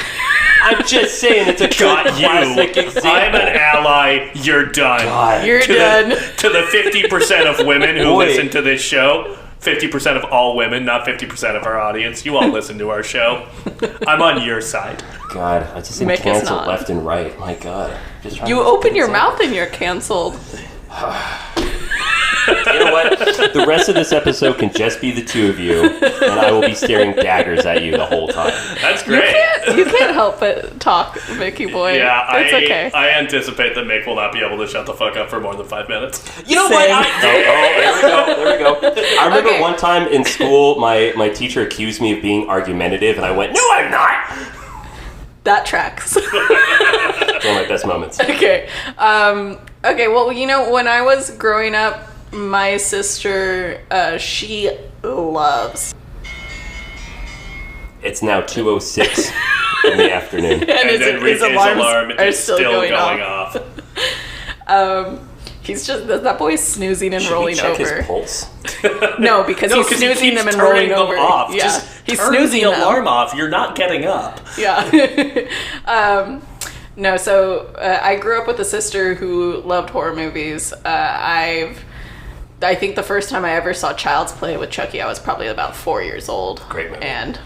C: I'm just saying it's a classic example.
D: I'm an ally. You're done.
E: God. You're done.
D: To the 50% of women who listen to this show. 50% of all women, not 50% of our audience. You all listen to our show. I'm on your side.
C: God, I just been canceled left and right. My God.
E: You open your mouth and you're canceled.
C: You know what? The rest of this episode can just be the two of you, and I will be staring daggers at you the whole time.
D: That's great.
E: You can't help but talk, Mickey boy.
D: Yeah,
E: it's okay.
D: I anticipate that Mick will not be able to shut the fuck up for more than 5 minutes.
C: You know what? There we go. I remember one time in school, my teacher accused me of being argumentative, and I went, "No, I'm not."
E: That tracks.
C: It's one of my best moments.
E: Okay. Okay, well, when I was growing up, my sister, she loves.
C: It's now 2:06 in the afternoon.
E: and his alarms are still going off. He's just that boy's snoozing and
C: Should
E: rolling
C: we check
E: over.
C: his pulse?
E: No, because he's
D: he
E: snoozing
D: keeps
E: them and
D: turning
E: rolling
D: them
E: over.
D: off.
E: Yeah,
D: Just
E: he's
D: turn
E: snoozing
D: the
E: them.
D: alarm off. You're not getting up.
E: Yeah. No, so I grew up with a sister who loved horror movies. I think the first time I ever saw Child's Play with Chucky, I was probably about 4 years old.
C: Great movie.
E: And,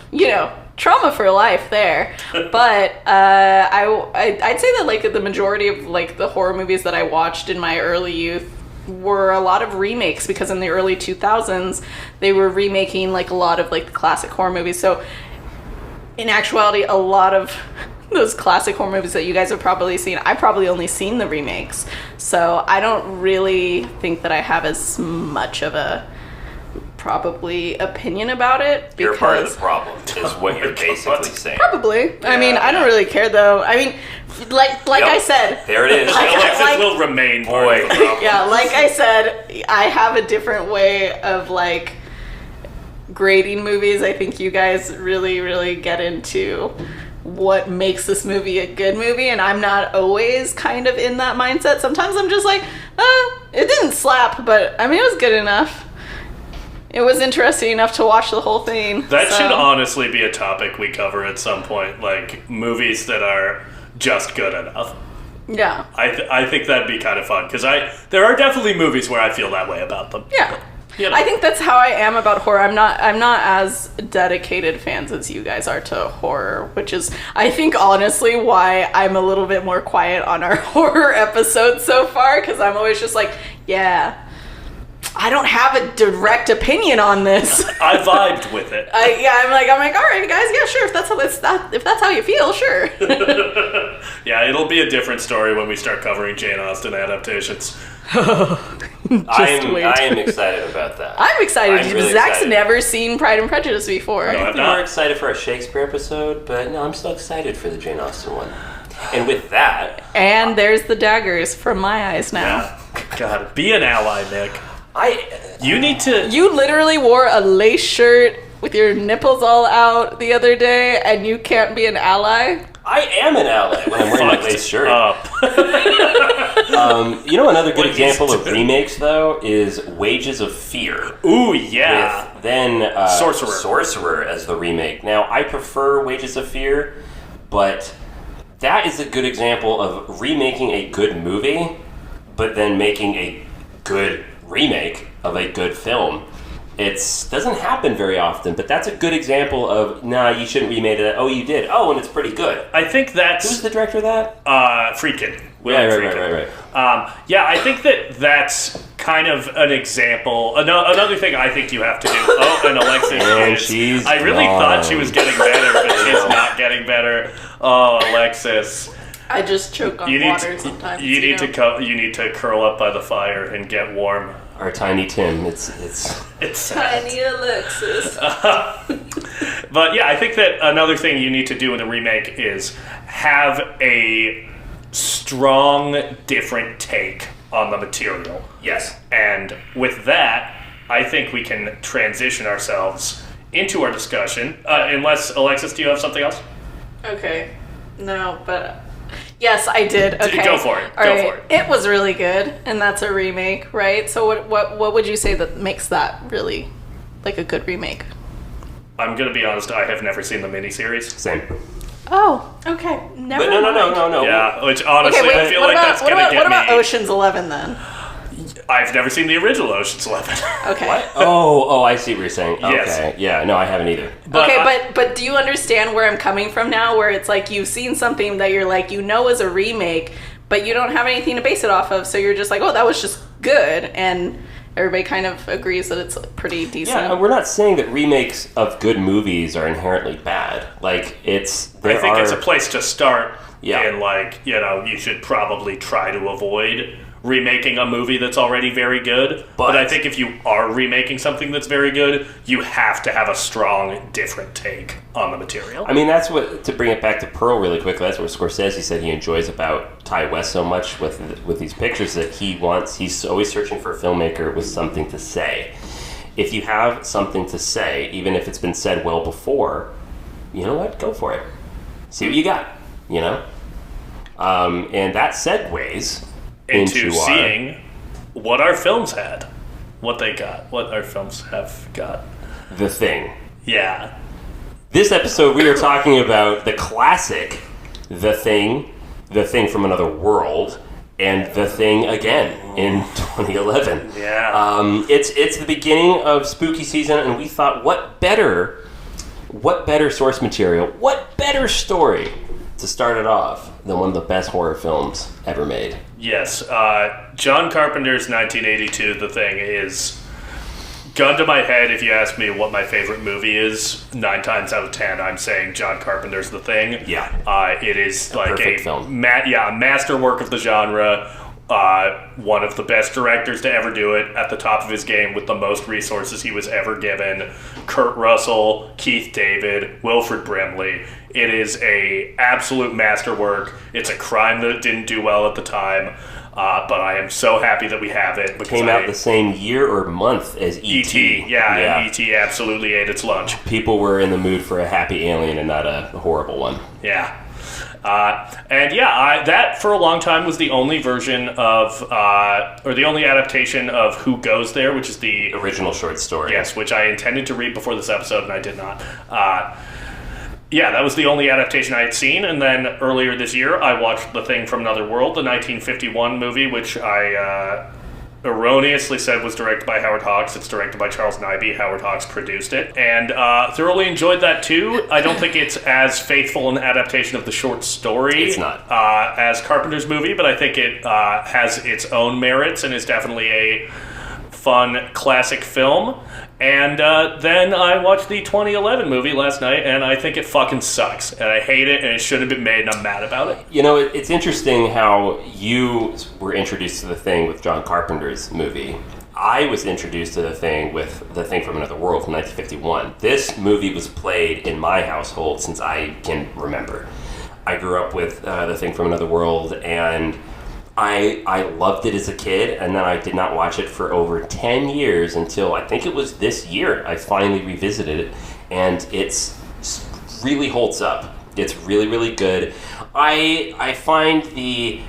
E: trauma for life there. But I'd say that, like, the majority of, like, the horror movies that I watched in my early youth were a lot of remakes, because in the early 2000s, they were remaking, like, a lot of, like, the classic horror movies. So, in actuality, a lot of those classic horror movies that you guys have probably seen, I've probably only seen the remakes. So I don't really think that I have as much of a probably opinion about it.
C: You're part of the problem, is what you're basically saying.
E: Probably. I mean, I don't really care though. I mean, like I said.
C: There it is.
D: Alexis will remain part of the problem.
E: Yeah, like I said, I have a different way of, like, grading movies. I think you guys really, really get into what makes this movie a good movie, and I'm not always kind of in that mindset. Sometimes I'm just like, it didn't slap, but I mean, it was good enough. It was interesting enough to watch the whole thing.
D: That should honestly be a topic we cover at some point, like movies that are just good enough.
E: Yeah.
D: I think that'd be kind of fun, because there are definitely movies where I feel that way about them.
E: Yeah.
D: You know.
E: I think that's how I am about horror. I'm not as dedicated fans as you guys are to horror, which is, I think, honestly why I'm a little bit more quiet on our horror episodes so far, because I'm always just like, yeah, I don't have a direct opinion on this.
D: I vibed with it.
E: I'm like, all right, guys, yeah, sure. If that's how you feel, sure.
D: Yeah, it'll be a different story when we start covering Jane Austen adaptations.
C: I am excited about that.
E: I'm excited.
C: I'm really
E: Zach's
C: excited.
E: never seen Pride and Prejudice before.
D: No,
C: I
D: I'm
C: think
D: not.
C: we're excited for a Shakespeare episode, but no, I'm still excited for the Jane Austen one. And with that,
E: And there's the daggers from my eyes now.
D: Yeah. God, be an ally, Mick. You need to...
E: You literally wore a lace shirt with your nipples all out the other day, and you can't be an ally?
C: I am an ally when I'm wearing my lace shirt. Another good example of remakes, though, is Wages of Fear.
D: Ooh, yeah.
C: With then
D: Sorcerer
C: as the remake. Now, I prefer Wages of Fear, but that is a good example of remaking a good movie, but then making a good remake of a good film. It doesn't happen very often, but that's a good example of, you shouldn't remake it. Oh, you did. Oh, and it's pretty good.
D: I think that's...
C: Who's the director of that?
D: Friedkin.
C: Right.
D: I think that's kind of an example. Another thing I think you have to do. Oh, and Alexis I really thought she was getting better, but she's not getting better. Oh, Alexis.
E: I just choke on water sometimes.
D: You need to curl up by the fire and get warm.
C: Our Tiny Tim. It's sad.
E: Tiny Alexis.
D: But yeah, I think that another thing you need to do in a remake is have a strong, different take on the material.
C: Yes.
D: And with that, I think we can transition ourselves into our discussion. Unless, Alexis, do you have something else?
E: Okay. No, but... Yes, I did. Okay.
D: Go for it.
E: All right. It was really good, and that's a remake, right? So what would you say that makes that really, like, a good remake?
D: I'm going to be honest, I have never seen the miniseries.
C: Same.
E: Oh, okay. Never
C: But no.
D: Yeah, which honestly,
E: Okay, wait,
D: I feel like that's going to get me...
E: What about Ocean's 11 then?
D: I've never seen the original Ocean's 11.
E: Okay.
C: What? Oh, I see what you're saying.
D: Yes.
C: Okay. Yeah, no, I haven't either.
E: But do you understand where I'm coming from now? Where it's like you've seen something that you're like, is a remake, but you don't have anything to base it off of, so you're just like, oh, that was just good, and everybody kind of agrees that it's pretty decent.
C: Yeah, we're not saying that remakes of good movies are inherently bad. Like, I think
D: it's a place to start.
C: Yeah.
D: And you should probably try to avoid remaking a movie that's already very good. But I think if you are remaking something that's very good, you have to have a strong, different take on the material.
C: I mean, that's what, to bring it back to Pearl really quickly, that's what Scorsese said he enjoys about Ty West so much with these pictures, that he's always searching for a filmmaker with something to say. If you have something to say, even if it's been said well before, you know what? Go for it. See what you got, And that segues into
D: seeing what our films had. What they got. What our films have got.
C: The Thing.
D: Yeah.
C: This episode, we are talking about the classic The Thing from Another World, and The Thing again in 2011.
D: Yeah.
C: It's the beginning of spooky season, and we thought, what better source material, what better story to start it off than one of the best horror films ever made?
D: Yes. John Carpenter's 1982 The Thing is, gun to my head, if you ask me what my favorite movie is, 9 times out of 10, I'm saying John Carpenter's The Thing.
C: Yeah.
D: It is
C: a
D: like
C: perfect film.
D: A masterwork of the genre. One of the best directors to ever do it, at the top of his game with the most resources he was ever given. Kurt Russell, Keith David, Wilfred Brimley. It is a absolute masterwork. It's a crime that it didn't do well at the time. But I am so happy that we have it. Because
C: Came out the same year or month as E.T.
D: Yeah, and E.T. absolutely ate its lunch.
C: People were in the mood for a happy alien and not a horrible one.
D: Yeah. That for a long time was the only version of, or the only adaptation of Who Goes There, which is the
C: original short story.
D: Yes, which I intended to read before this episode and I did not. That was the only adaptation I had seen, and then earlier this year I watched The Thing from Another World, the 1951 movie, which I erroneously said was directed by Howard Hawks. It's directed by Charles Nyby. Howard Hawks produced it, and thoroughly enjoyed that too. I don't think it's as faithful an adaptation of the short story.
C: It's not.
D: As Carpenter's movie, but I think it has its own merits and is definitely a fun classic film. And then I watched the 2011 movie last night, and I think it fucking sucks. And I hate it, and it shouldn't have been made, and I'm mad about it.
C: You know, it's interesting how you were introduced to The Thing with John Carpenter's movie. I was introduced to The Thing with The Thing from Another World from 1951. This movie was played in my household since I can remember. I grew up with The Thing from Another World, and I loved it as a kid, and then I did not watch it for over 10 years until I think it was this year I finally revisited it, and it's really holds up. It's really, really good. I find the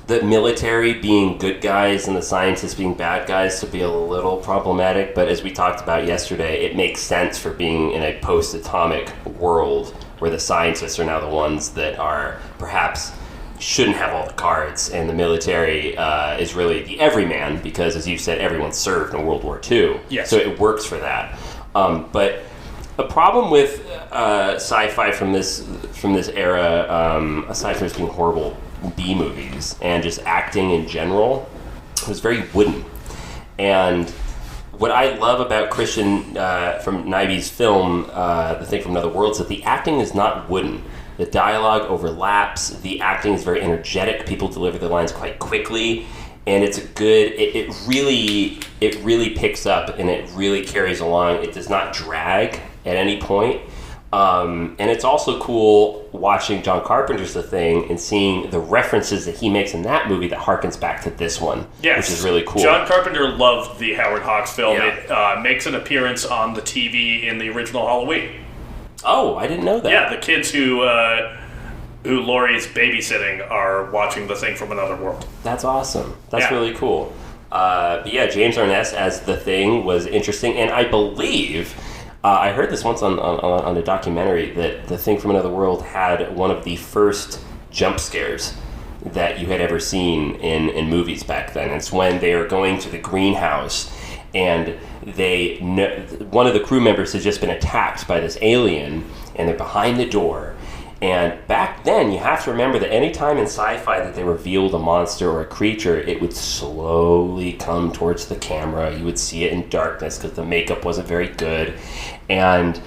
C: military being good guys and the scientists being bad guys to be a little problematic, but as we talked about yesterday, it makes sense for being in a post-atomic world where the scientists are now the ones that are perhaps shouldn't have all the cards, and the military is really the everyman, because as you said, everyone served in World War II.
D: Yes.
C: So it works for that. But a problem with sci-fi from this era, aside from just being horrible B movies and just acting in general, was very wooden. And what I love about Christian from Nyby's film, The Thing from Another World, is that the acting is not wooden. The dialogue overlaps. The acting is very energetic. People deliver their lines quite quickly, and it's a good. It really picks up, and it really carries along. It does not drag at any point. And it's also cool watching John Carpenter's The Thing and seeing the references that he makes in that movie that harkens back to this one,
D: yes,
C: which is really cool.
D: John Carpenter loved the Howard Hawks film.
C: Yeah.
D: It makes an appearance on the TV in the original Halloween.
C: Oh, I didn't know that.
D: Yeah, the kids who Laurie is babysitting are watching The Thing from Another World.
C: That's awesome. That's
D: Yeah.
C: really cool. But yeah, James Arness as The Thing was interesting, and I believe I heard this once on a documentary that The Thing from Another World had one of the first jump scares that you had ever seen in movies back then. It's when they are going to the greenhouse, and one of the crew members has just been attacked by this alien, and they're behind the door. And back then, you have to remember that any time in sci-fi that they revealed a monster or a creature, it would slowly come towards the camera. You would see it in darkness because the makeup wasn't very good. And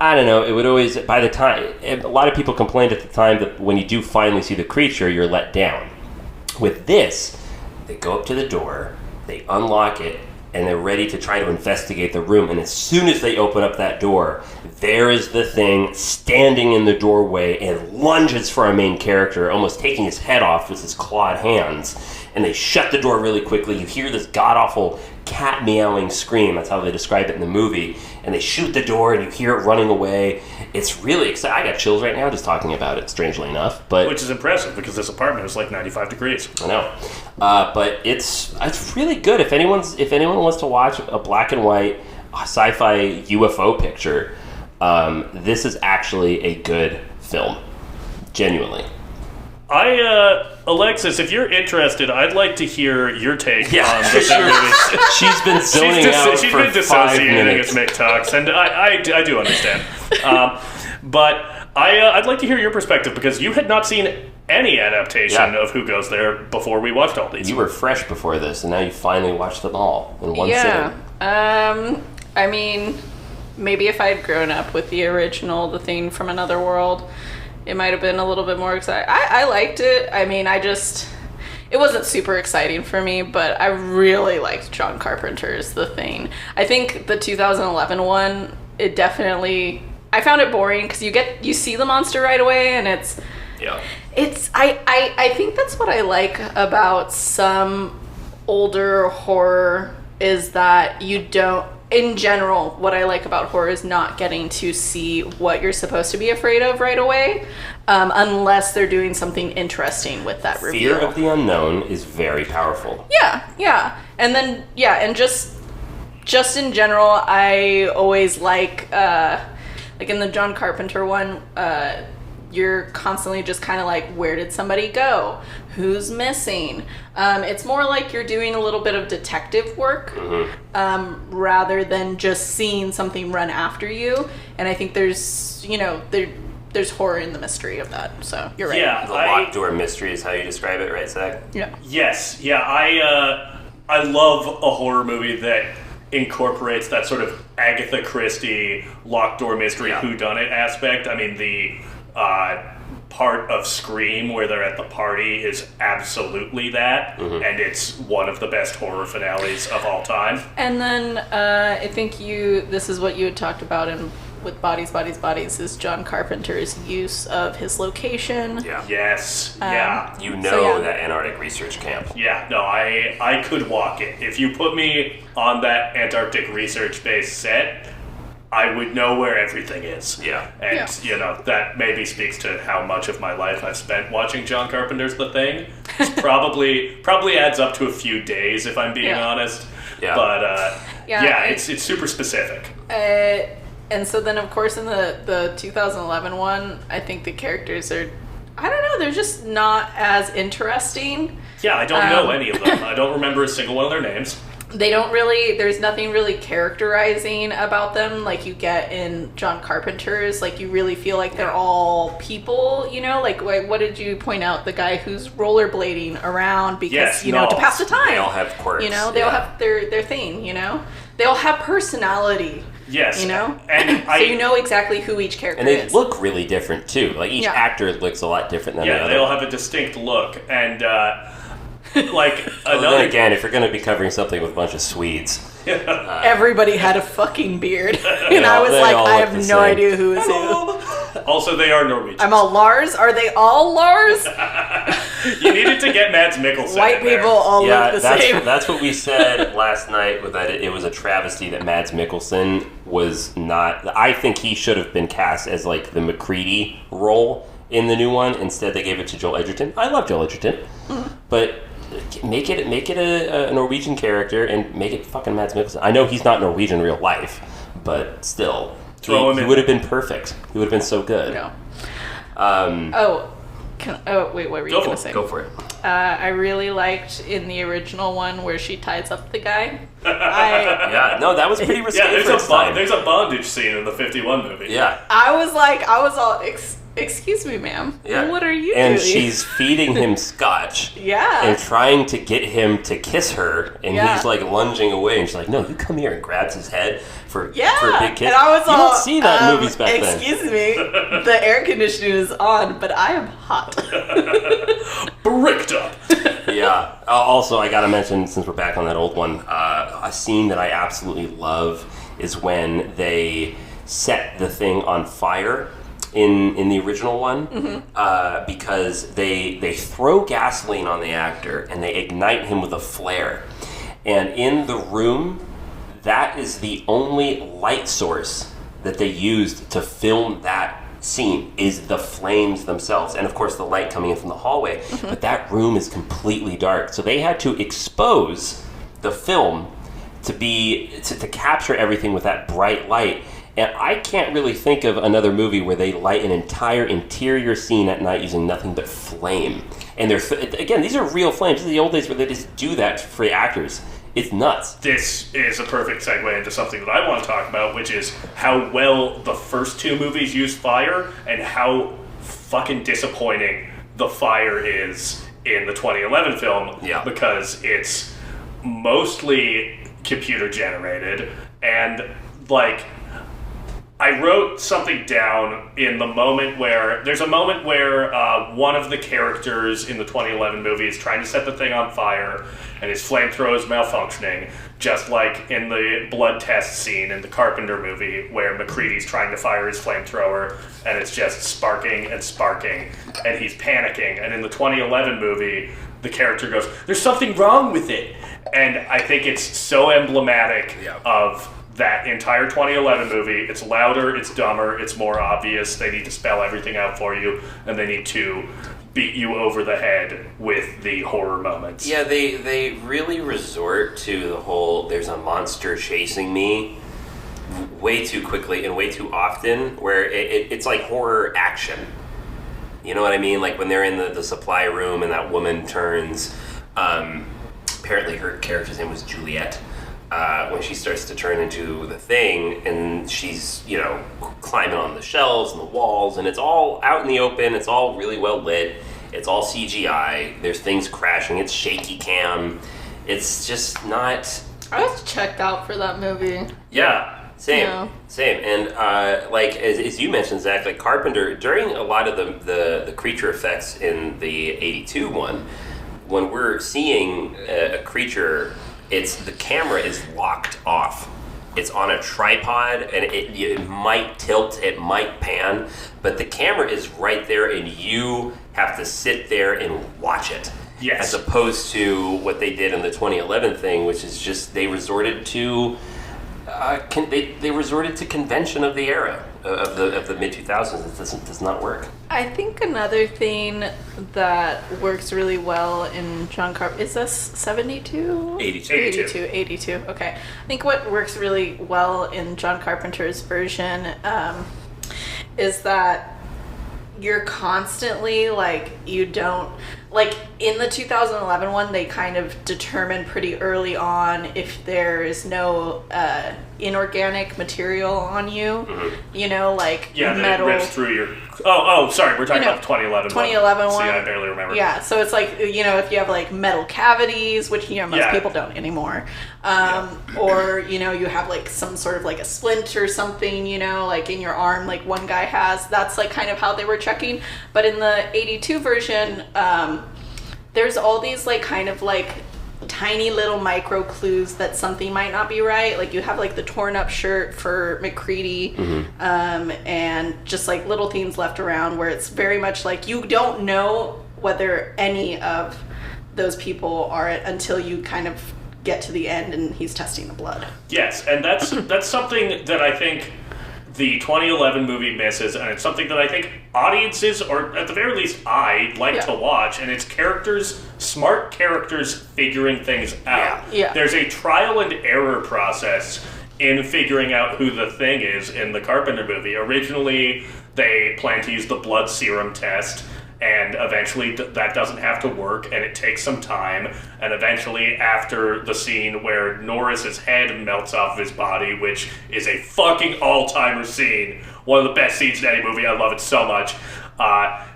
C: I don't know, it would always, by the time, a lot of people complained at the time that when you do finally see the creature, you're let down. With this, they go up to the door, they unlock it, and they're ready to try to investigate the room. And as soon as they open up that door, there is the thing standing in the doorway and lunges for our main character, almost taking his head off with his clawed hands. And they shut the door really quickly. You hear this god-awful cat meowing scream. That's how they describe it in the movie. And they shoot the door, and you hear it running away. It's really exciting. I got chills right now just talking about it, strangely enough. But
D: Which is impressive because this apartment is like 95 degrees.
C: I know. But it's really good. If anyone wants to watch a black and white sci-fi UFO picture, this is actually a good film. Genuinely.
D: Alexis, if you're interested, I'd like to hear your take on the movie.
C: She's been zoning out
D: She's
C: for
D: been
C: 5
D: dissociating
C: minutes.
D: as Mick talks, and I do understand. But I'd like to hear your perspective because you had not seen any adaptation of Who Goes There before we watched all these.
C: You were fresh before this, and now you finally watched them all in one sitting.
E: I mean, maybe if I had grown up with the original, The Thing from Another World, it might have been a little bit more exciting. I liked it. I mean, it wasn't super exciting for me, but I really liked John Carpenter's The Thing. I think the 2011 one, it definitely, I found it boring because you see the monster right away, and I think that's what I like about some older horror is that you don't, in general, what I like about horror is not getting to see what you're supposed to be afraid of right away, unless they're doing something interesting with that reveal.
C: Fear of the unknown is very powerful.
E: Yeah. And then, and just in general, I always like in the John Carpenter one, you're constantly just kind of like, where did somebody go? Who's missing? It's more like you're doing a little bit of detective work rather than just seeing something run after you. And I think there's horror in the mystery of that. So you're right.
C: Yeah, the locked door mystery is how you describe it, right, Zach?
E: Yeah.
D: Yes. Yeah. I love a horror movie that incorporates that sort of Agatha Christie locked door mystery whodunit aspect. I mean, the part of Scream where they're at the party is absolutely that, and it's one of the best horror finales of all time. And
E: then I think this is what you had talked about with Bodies, is John Carpenter's use of his location.
C: Yeah.
D: Yes.
C: that Antarctic research camp.
D: Yeah. No, I could walk it. If you put me on that Antarctic research base set, I would know where everything is.
C: Yeah.
D: And, that maybe speaks to how much of my life I've spent watching John Carpenter's The Thing. It's probably adds up to a few days, if I'm being honest. Yeah. But, it's super specific.
E: And so then, of course, in the 2011 one, I think the characters are, I don't know, they're just not as interesting.
D: Yeah, I don't know any of them. I don't remember a single one of their names.
E: There's nothing really characterizing about them like you get in John Carpenter's. Like, you really feel like they're all people, Like, what did you point out? The guy who's rollerblading around because, to pass the time.
C: They all have quirks.
E: They all have their thing, They all have personality.
D: Yes.
E: And so you know exactly who each character is.
C: And they look really different, too. Like, each actor looks a lot different than the other.
D: Yeah, they all have a distinct look. And,
C: then again, if you're going to be covering something with a bunch of Swedes.
E: Everybody had a fucking beard. And I was like, I have no idea who is who.
D: Also, they are Norwegian.
E: I'm all Lars? Are they all Lars?
D: You needed to get Mads Mikkelsen.
E: White people all look the same.
C: That's what we said last night, that it was a travesty that Mads Mikkelsen was not. I think he should have been cast as like the MacReady role in the new one. Instead, they gave it to Joel Edgerton. I love Joel Edgerton, but make it a Norwegian character and make it fucking Mads Mikkelsen. I know he's not Norwegian in real life, but still, he would have been perfect. He would have been so good.
E: No. Wait, what were you going to say?
C: Go for it.
E: I really liked in the original one where she ties up the guy.
C: That was pretty risky.
D: Yeah, there's a bondage scene in the 51 movie.
C: Yeah.
E: I was all, excuse me, ma'am.
C: Yeah.
E: What are you
C: and
E: doing?
C: she's feeding him scotch.
E: Yeah.
C: And trying to get him to kiss her. And he's like lunging away. And she's like, no, you come here, and grabs his head for a big kiss.
E: And I was
C: you don't see that in movies back then.
E: Excuse me, the air conditioning is on, but I am hot.
D: Bricked up.
C: Yeah. Also, I gotta mention, since we're back on that old one, a scene that I absolutely love is when they set the thing on fire in the original one, because they throw gasoline on the actor and they ignite him with a flare. And in the room, that is the only light source that they used to film that scene is the flames themselves, and of course the light coming in from the hallway. But that room is completely dark, so they had to expose the film to capture everything with that bright light. And I can't really think of another movie where they light an entire interior scene at night using nothing but flame. And again, these are real flames. This is the old days where they just do that for the actors. It's nuts.
D: This is a perfect segue into something that I want to talk about, which is how well the first two movies use fire and how fucking disappointing the fire is in the 2011 film.
C: Yeah.
D: Because it's mostly computer generated, and like, I wrote something down in the moment where there's a moment where one of the characters in the 2011 movie is trying to set the thing on fire, and his flamethrower is malfunctioning, just like in the blood test scene in the Carpenter movie where McCready's trying to fire his flamethrower and it's just sparking and sparking, and he's panicking. And in the 2011 movie, the character goes, "There's something wrong with it," and I think it's so emblematic of that entire 2011 movie. It's louder, it's dumber, it's more obvious. They need to spell everything out for you, and they need to beat you over the head with the horror moments.
C: Yeah, they really resort to the whole "there's a monster chasing me" way too quickly and way too often, where it's like horror action. You know what I mean? Like when they're in the supply room and that woman turns, apparently her character's name was Juliet, when she starts to turn into the thing, and she's, climbing on the shelves and the walls, and it's all out in the open, it's all really well lit, it's all CGI, there's things crashing, it's shaky cam, it's just not...
E: I was checked out for that movie.
C: Yeah. Same. And as you mentioned, Zach, like Carpenter, during a lot of the creature effects in the 82 one, when we're seeing a creature, the camera is locked off. It's on a tripod, and it might tilt, it might pan, but the camera is right there, and you have to sit there and watch it.
D: Yes.
C: As opposed to what they did in the 2011 thing, which is just they resorted to convention of the era of the mid 2000s. It does not work.
E: I think another thing that works really well in John Carpenter, is this 72? 82. Okay. I think what works really well in John Carpenter's version is that you're constantly, like, you don't... Like, in the 2011 one, they kind of determine pretty early on if there is no inorganic material on you. Mm-hmm. Like metal.
D: That it rips through your... Oh, sorry, we're talking about the 2011 one. See, I barely remember.
E: Yeah, so it's like, if you have, like, metal cavities, which, most people don't anymore. Or, you have, like, some sort of, like, a splint or something, like, in your arm, like one guy has. That's, like, kind of how they were checking. But in the 82 version... there's all these, like, kind of, like, tiny little micro clues that something might not be right. Like, you have, like, the torn up shirt for McCready, and just, like, little things left around where it's very much like you don't know whether any of those people are it until you kind of get to the end and he's testing the blood.
D: Yes, and that's something that I think the 2011 movie misses, and it's something that I think audiences, or at the very least I, like to watch, and it's smart characters figuring things out.
E: Yeah.
D: There's a trial and error process in figuring out who the thing is in the Carpenter movie. Originally, they planned to use the blood serum test, and eventually that doesn't have to work, and it takes some time, and eventually after the scene where Norris's head melts off of his body, which is a fucking all-timer scene, one of the best scenes in any movie, I love it so much,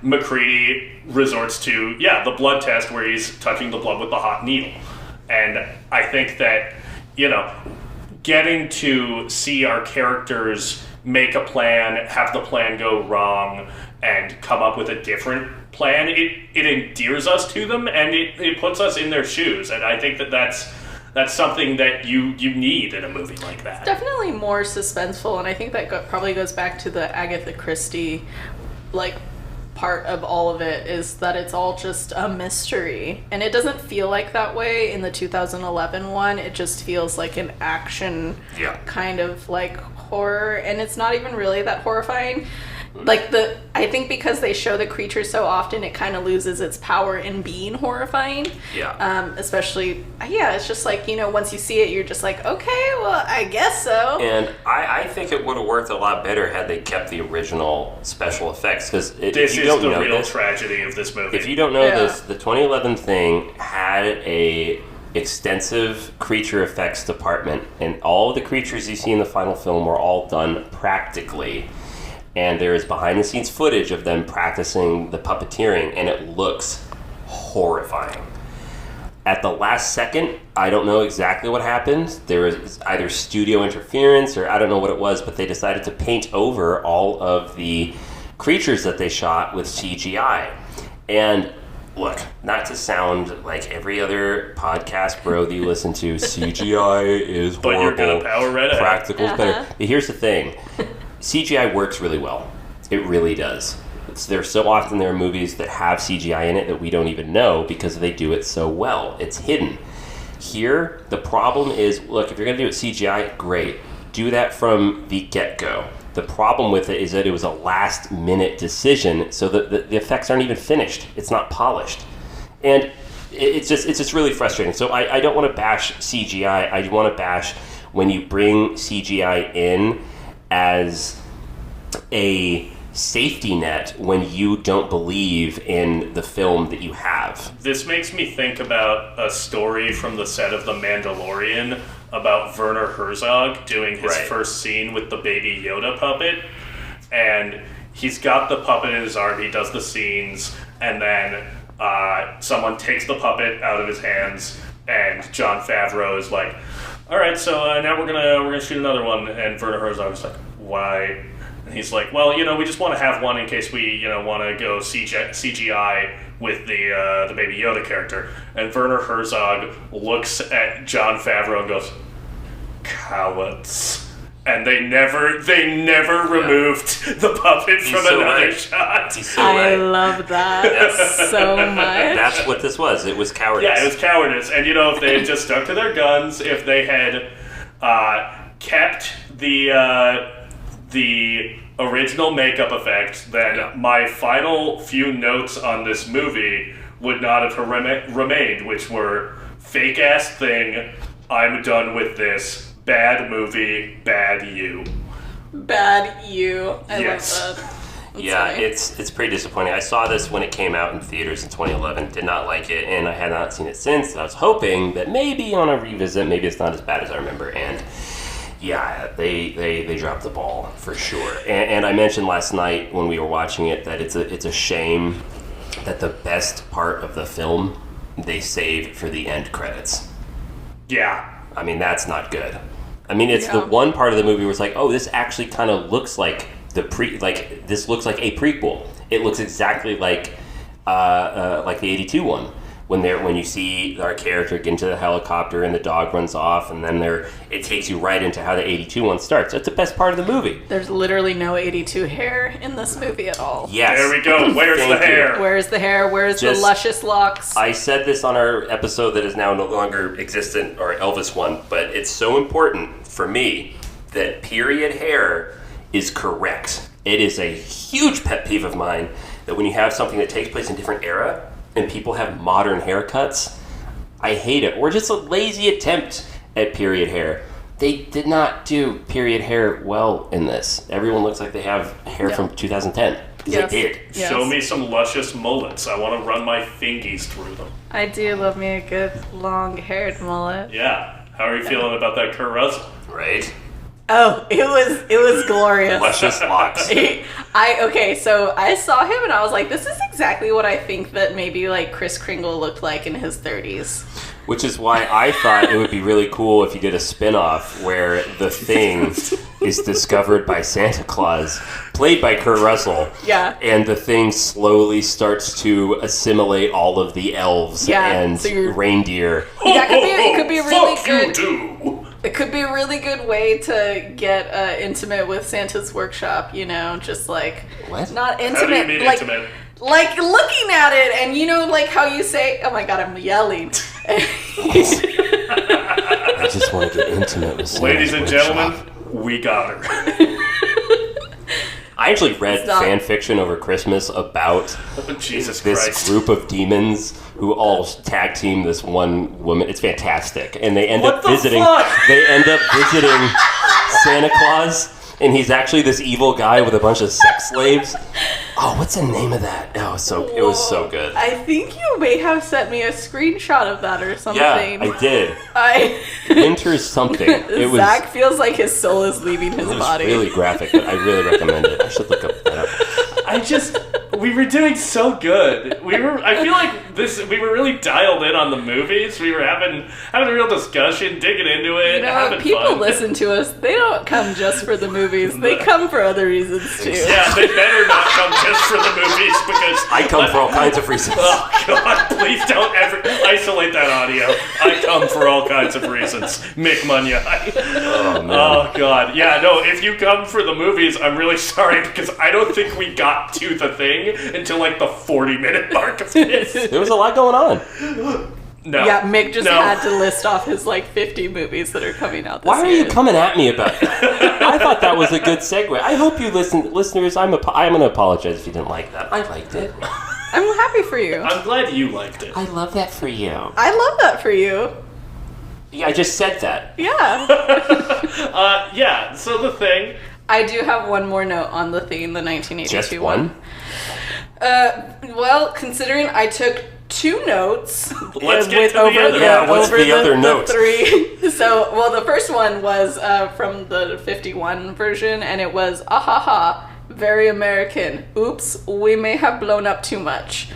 D: McCready resorts to, the blood test where he's touching the blood with the hot needle. And I think that, getting to see our characters make a plan, have the plan go wrong, and come up with a different plan, it endears us to them, and it puts us in their shoes. And I think that's something that you need in a movie like that.
E: It's definitely more suspenseful, and I think that probably goes back to the Agatha Christie, like, part of all of it, is that it's all just a mystery. And it doesn't feel like that way in the 2011 one. It just feels like an action kind of, like, horror, and it's not even really that horrifying. Like, I think because they show the creature so often, it kind of loses its power in being horrifying.
C: Yeah.
E: Especially, it's just like, once you see it, you're just like, okay, well, I guess so.
C: And I think it would have worked a lot better had they kept the original special effects. Because
D: this is the real tragedy of this movie.
C: If you don't know this, the 2011 thing had a extensive creature effects department, and all of the creatures you see in the final film were all done practically. And there is behind-the-scenes footage of them practicing the puppeteering, and it looks horrifying. At the last second, I don't know exactly what happened. There was either studio interference or I don't know what it was, but they decided to paint over all of the creatures that they shot with CGI. And look, not to sound like every other podcast bro that you listen to, CGI is horrible.
D: But you're gonna power red ahead.
C: Practical's better. But here's the thing. CGI works really well. It really does. There's so often there are movies that have CGI in it that we don't even know because they do it so well. It's hidden. Here, the problem is, look, if you're going to do it CGI, great. Do that from the get-go. The problem with it is that it was a last-minute decision, so that the effects aren't even finished. It's not polished. And it's just really frustrating. So I don't want to bash CGI. I want to bash when you bring CGI in as a safety net when you don't believe in the film that you have.
D: This makes me think about a story from the set of The Mandalorian about Werner Herzog doing his first scene with the Baby Yoda puppet. And he's got the puppet in his arm, he does the scenes, and then someone takes the puppet out of his hands, and Jon Favreau is like, all right, so now we're gonna shoot another one. And Werner Herzog is like, why? And he's like, well, we just want to have one in case we, want to go CGI with the Baby Yoda character. And Werner Herzog looks at Jon Favreau and goes, cowards. And they never removed the puppet from another shot.
E: I love that so much.
C: That's what this was. It was cowardice.
D: Yeah, it was cowardice. And if they had just stuck to their guns, if they had kept the original makeup effect, then my final few notes on this movie would not have remained, which were fake ass thing, I'm done with this. Bad movie, bad you.
E: Bad you. I love that. That's funny.
C: It's pretty disappointing. I saw this when it came out in theaters in 2011. Did not like it, and I had not seen it since. I was hoping that maybe on a revisit, maybe it's not as bad as I remember. And yeah, they dropped the ball for sure. And I mentioned last night when we were watching it that it's a shame that the best part of the film they saved for the end credits.
D: Yeah.
C: I mean, that's not good. I mean, it's the one part of the movie where it's like, oh, this actually kind of looks like this looks like a prequel. It looks exactly like the 82 one. When you see our character get into the helicopter and the dog runs off, and then it takes you right into how the 82 one starts. That's the best part of the movie.
E: There's literally no 82 hair in this movie at all.
C: Yes.
D: There we go. Where's the hair?
E: Where's the hair? Where's the luscious locks?
C: I said this on our episode that is now no longer existent, our Elvis one, but it's so important for me that period hair is correct. It is a huge pet peeve of mine that when you have something that takes place in a different era, and people have modern haircuts, I hate it. Or just a lazy attempt at period hair. They did not do period hair well in this. Everyone looks like they have hair from 2010. They did.
E: Yes.
D: Show me some luscious mullets. I want to run my fingies through them.
E: I do love me a good long-haired mullet.
D: Yeah. How are you feeling about that Kurt Russell?
C: Right?
E: Oh, it was glorious.
C: Luscious locks.
E: So I saw him and I was like, this is exactly what I think that maybe like Kris Kringle looked like in his 30s.
C: Which is why I thought it would be really cool if you did a spin-off where the Thing is discovered by Santa Claus, played by Kurt Russell.
E: Yeah.
C: And the Thing slowly starts to assimilate all of the elves and reindeer.
E: It could be really good.
D: You
E: It could be a really good way to get intimate with Santa's workshop, just like...
C: What?
E: Not intimate.
D: How do you mean
E: like,
D: intimate?
E: Like looking at it and like how you say, oh my god, I'm yelling.
C: I just want to get intimate with Santa's
D: Ladies and
C: workshop.
D: gentlemen, we got her.
C: I actually read fan fiction over Christmas about
D: Jesus
C: this
D: Christ.
C: group of demons who all tag team this one woman. It's fantastic, and they end up visiting. They end up visiting Santa Claus, and he's actually this evil guy with a bunch of sex slaves. Oh, what's the name of that? Oh, it was so good.
E: I think you may have sent me a screenshot of that or something.
C: Yeah, I did. Winter's something.
E: Zach feels like his soul is leaving his body.
C: Really graphic, but I really recommend it. I should look that up.
D: We were doing so good. I feel like we were really dialed in on the movies. We were having a real discussion, digging into it, having
E: people
D: fun.
E: Listen to us. They don't come just for the movies. They come for other reasons too.
D: Yeah, they better not come just for the movies because
C: I come for all kinds of reasons.
D: Oh God, please don't ever isolate that audio. I come for all kinds of reasons. Mick Munya.
C: Oh, man.
D: Oh God. Yeah, no, if you come for the movies, I'm really sorry because I don't think we got to the thing until like the 40-minute mark of this.
C: There was a lot going on.
D: No.
E: Yeah, Mick just had to list off his 50 movies that are coming out this year.
C: Why are you coming at me about that? I thought that was a good segue. I hope you listeners. I'm going to apologize if you didn't like that. I liked it.
E: I'm happy for you.
D: I'm glad you liked it.
C: I love that for you.
E: I love that for you.
C: Yeah, I just said that.
E: Yeah.
D: Yeah, so the thing.
E: I do have one more note on the theme, the 1982
C: Just one?
E: Well, considering I took 2 notes.
D: Let's get to the other.
C: Yeah, what's the other note?
E: 3. So, the first one was from the 51 version, and it was, ahaha, very American. Oops, we may have blown up too much.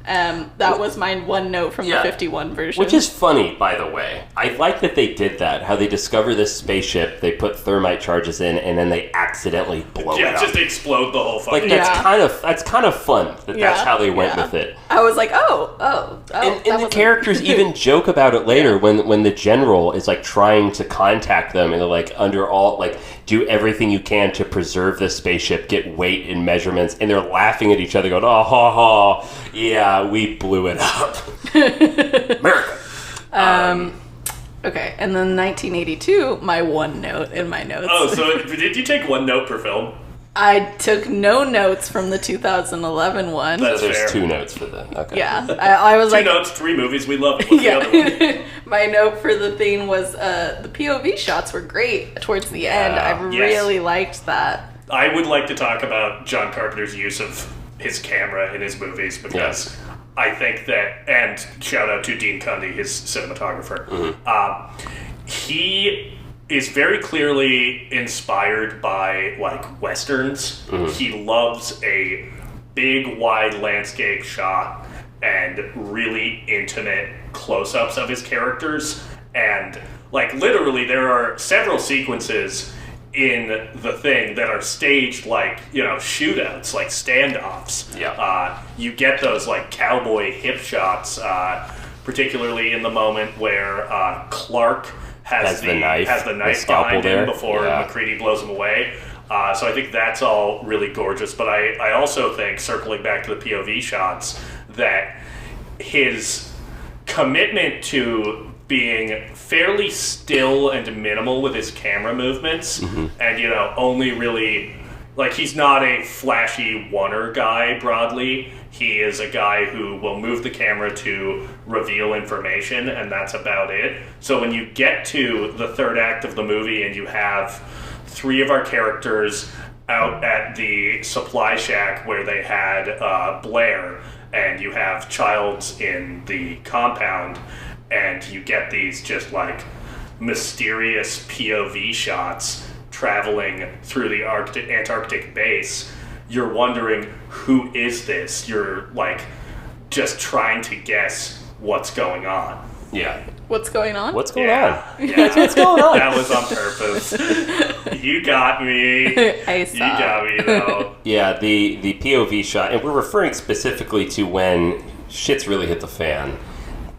E: That was my one note from the 51 version.
C: Which is funny, by the way. I like that they did that. How they discover this spaceship, they put thermite charges in, and then they accidentally blow it up.
D: Just explode the whole fucking
C: Like, that's kind of fun. That's how they went with it.
E: I was like, oh.
C: And the characters even joke about it later when the general is like trying to contact them, and they're like do everything you can to preserve this spaceship, get weight and measurements, and they're laughing at each other, going, oh, ha, ha, yeah, we blew it up. America.
E: Okay, and then 1982, my one note in my notes.
D: Oh, so did you take one note per film?
E: I took no notes from the 2011 one.
D: That's
C: So there's
D: fair.
C: 2 notes for that. Okay.
E: Yeah, I was
D: 2
E: like...
D: notes, 3 movies we love. What's the other one?
E: My note for the theme was the POV shots were great towards the end. I really liked that.
D: I would like to talk about John Carpenter's use of his camera in his movies because I think that, and shout out to Dean Cundy, his cinematographer, he is very clearly inspired by westerns. He loves a big wide landscape shot and really intimate close-ups of his characters, and literally there are several sequences in the thing that are staged shootouts, like standoffs. You get those cowboy hip shots, particularly in the moment where Clark has the knife behind him before McCready blows him away. So I think that's all really gorgeous. But I also think, circling back to the POV shots, that his commitment to being fairly still and minimal with his camera movements, and only really he's not a flashy oneer guy broadly. He is a guy who will move the camera to reveal information, and that's about it. So when you get to the third act of the movie and you have 3 of our characters out at the supply shack where they had Blair, and you have Childs in the compound, and you get these just mysterious POV shots traveling through the Antarctic base, you're wondering, who is this? You're just trying to guess what's going on.
C: Yeah.
E: What's going on?
C: What's going on?
D: Yeah.
C: What's going on?
D: That was on purpose. You got me.
E: I saw.
D: You got me, though.
C: Yeah, the POV shot, and we're referring specifically to when shit's really hit the fan.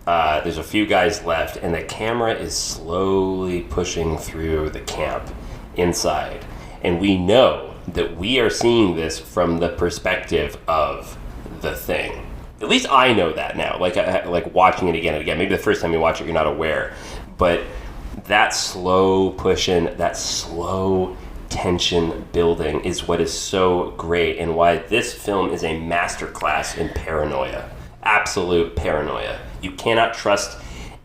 C: There's a few guys left, and the camera is slowly pushing through the camp inside. And we know that we are seeing this from the perspective of the thing. At least I know that now. Like watching it again and again. Maybe the first time you watch it, you're not aware. But that slow pushing, that slow tension building is what is so great, and why this film is a masterclass in paranoia. Absolute paranoia. You cannot trust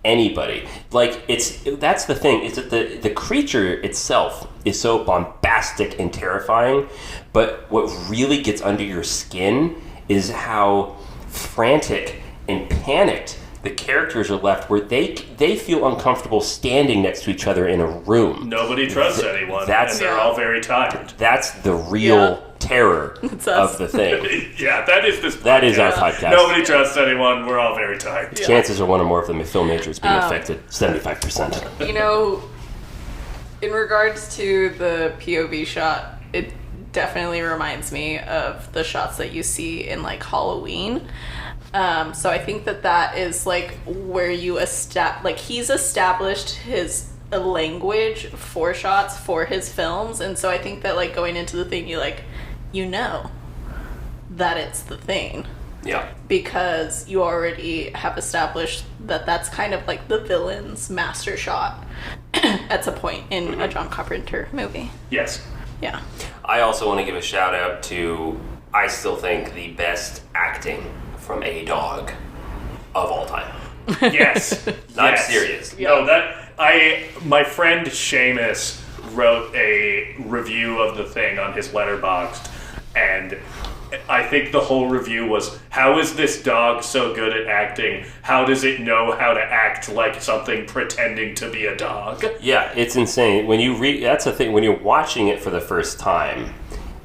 C: anybody. Like, that's the thing, is that the creature itself is so bombastic and terrifying, but what really gets under your skin is how frantic and panicked the characters are left, where they feel uncomfortable standing next to each other in a room.
D: Nobody trusts anyone, and they're all very tired.
C: That's the real terror of the thing.
D: Yeah, that is this podcast.
C: That is our podcast.
D: Nobody trusts anyone. We're all very tired.
C: Yeah. Chances are one or more of them, if film majors being affected, 75%.
E: You know, in regards to the POV shot, it definitely reminds me of the shots that you see in, like, Halloween. So I think that is, like, where you he's established his language for shots for his films, and so I think that, like, going into the thing, you know that it's the thing.
C: Yeah.
E: Because you already have established that that's kind of like the villain's master shot at some point in a John Carpenter movie.
D: Yes.
E: Yeah.
C: I also want to give a shout out to, I still think, the best acting from a dog of all time.
D: Yes.
C: I'm serious.
D: No, my friend Seamus wrote a review of the thing on his Letterboxd, and I think the whole review was, how is this dog so good at acting? How does it know how to act like something pretending to be a dog?
C: Yeah, it's insane. When you that's the thing, when you're watching it for the first time,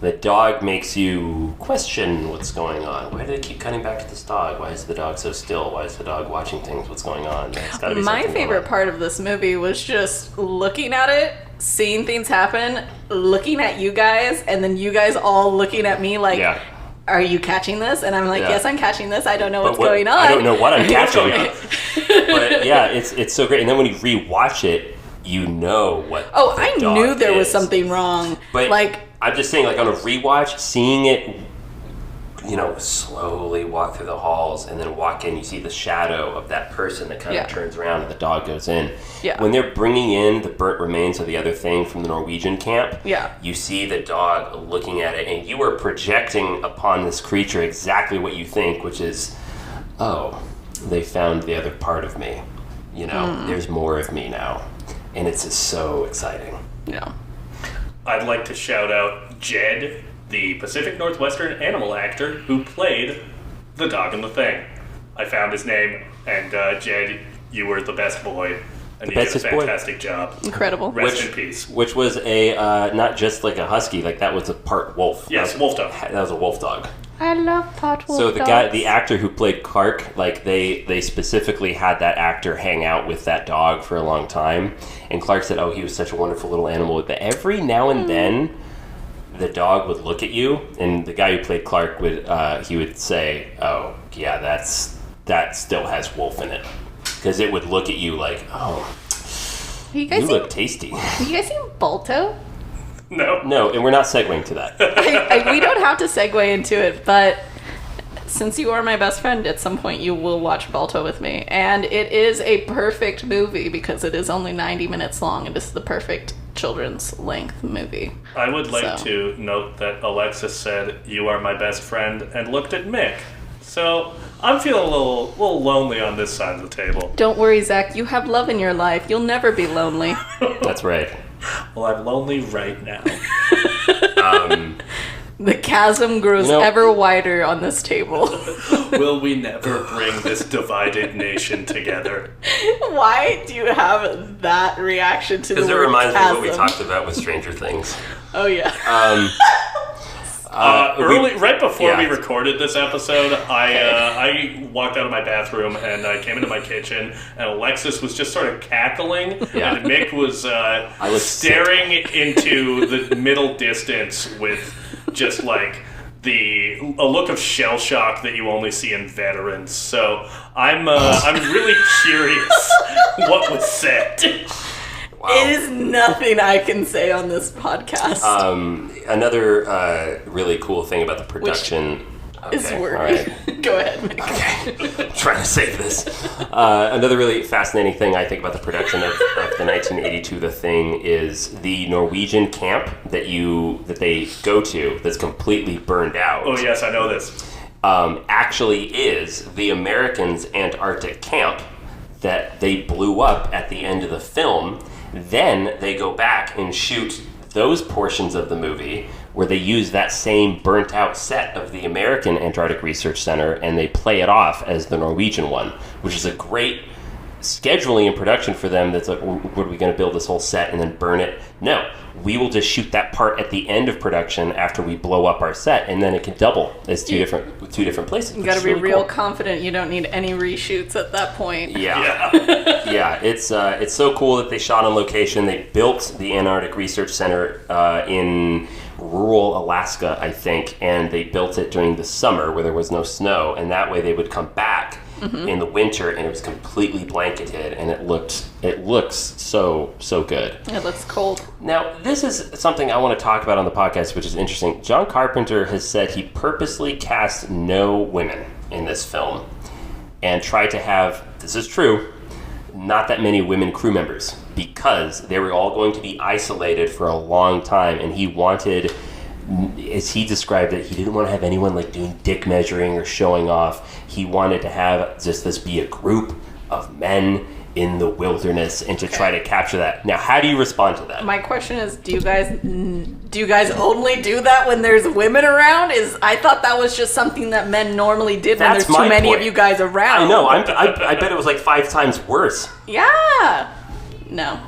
C: the dog makes you question what's going on. Why do they keep cutting back to this dog? Why is the dog so still? Why is the dog watching things? What's going on? It's gotta be
E: my
C: something
E: favorite
C: going on.
E: part of this movie was just looking at it, seeing things happen, looking at you guys, and then you guys all looking at me like, are you catching this? And I'm like, yes, I'm catching this. I don't know what's going on.
C: I don't know what I'm catching. But yeah, it's so great. And then when you rewatch it, you know what.
E: Oh, I knew there was something wrong.
C: But
E: like,
C: I'm just saying, like, on a rewatch, seeing it, slowly walk through the halls and then walk in, you see the shadow of that person that kind of turns around and the dog goes in.
E: Yeah.
C: When they're bringing in the burnt remains of the other thing from the Norwegian camp, you see the dog looking at it, and you are projecting upon this creature exactly what you think, which is, oh, they found the other part of me. There's more of me now. And it's just so exciting.
E: Yeah.
D: I'd like to shout out Jed, the Pacific Northwestern animal actor who played the dog in the thing. I found his name, and Jed, you were the best boy, and you did a fantastic job.
E: Incredible.
D: Rest in peace.
C: Which was a, not just like a husky, like that was a part wolf.
D: Yes, wolf dog.
C: That was a wolf dog.
E: I love part wolf
C: So the
E: dogs.
C: the actor who played Clark, like they specifically had that actor hang out with that dog for a long time, and Clark said, "Oh, he was such a wonderful little animal." But every now and then, the dog would look at you, and the guy who played Clark would say, "Oh, yeah, that still has wolf in it," because it would look at you like, "Oh, you look tasty."
E: Have you guys seen Balto?
D: No,
C: and we're not segueing to that.
E: We don't have to segue into it, but since you are my best friend, at some point you will watch Balto with me. And it is a perfect movie because it is only 90 minutes long. It is the perfect children's length movie.
D: I would like to note that Alexis said, "You are my best friend," and looked at Mick. So I'm feeling a little lonely on this side of the table.
E: Don't worry, Zach. You have love in your life. You'll never be lonely.
C: That's right.
D: Well, I'm lonely right now.
E: The chasm grows ever wider on this table.
D: Will we never bring this divided nation together?
E: Why do you have that reaction to the word
C: Because it reminds me
E: chasm?
C: of what we talked about with Stranger Things.
E: Oh, yeah.
D: Right before we recorded this episode, I walked out of my bathroom and I came into my kitchen, and Alexis was just sort of cackling, and Mick was staring into the middle distance with just like a look of shell shock that you only see in veterans. So I'm really curious what was said.
C: Wow.
E: It is nothing I can say on this podcast.
C: Another really cool thing about the production.
E: is
C: Okay,
E: worried.
C: all right.
E: Go ahead, Mick.
C: Okay, I'm trying to save this. Another really fascinating thing I think about the production of the 1982 The Thing is the Norwegian camp that they go to that's completely burned out.
D: Oh yes, I know this.
C: Actually is the Americans' Antarctic camp that they blew up at the end of the film. Then they go back and shoot those portions of the movie where they use that same burnt out set of the American Antarctic Research Center and they play it off as the Norwegian one, which is a great scheduling and production for them. That's like, what are we going to build this whole set and then burn it? No, we will just shoot that part at the end of production after we blow up our set, and then it can double as two different places.
E: You got to be real confident you don't need any reshoots at that point.
C: Yeah. It's so cool that they shot on location. They built the Antarctic Research Center in rural Alaska, I think, and they built it during the summer where there was no snow, and that way they would come back in the winter and it was completely blanketed, and it looks so good.
E: It looks cold.
C: Now, this is something I want to talk about on the podcast, which is interesting. John Carpenter has said he purposely cast no women in this film and tried to have, this is true, not that many women crew members because they were all going to be isolated for a long time, and he wanted, as he described it, he didn't want to have anyone like doing dick measuring or showing off. He wanted to have just this be a group of men in the wilderness and to try to capture that. Now, how do you respond to that?
E: My question is, do you guys only do that when there's women around? I thought that was just something that men normally did when there's too many of you guys around.
C: I know. I bet it was like 5 times worse.
E: Yeah. No.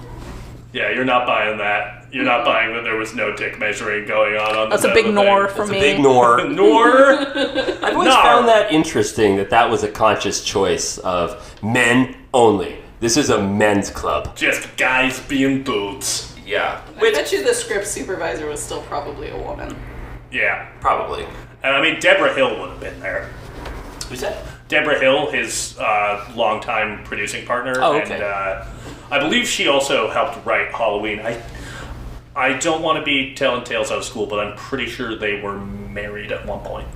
D: Yeah, you're not buying that. You're not buying that there was no dick measuring going on
E: That's
D: the
E: a big nor for
C: That's
E: me.
C: a big nor.
D: Nor?
C: I've always found that interesting that was a conscious choice of men only. This is a men's club.
D: Just guys being dudes.
C: Yeah.
E: I bet you the script supervisor was still probably a woman.
D: Yeah.
C: Probably.
D: And I mean, Deborah Hill would have been there.
C: Who's that?
D: Deborah Hill, his longtime producing partner.
C: Oh, okay.
D: And I believe she also helped write Halloween. I don't want to be telling tales out of school, but I'm pretty sure they were married at one point.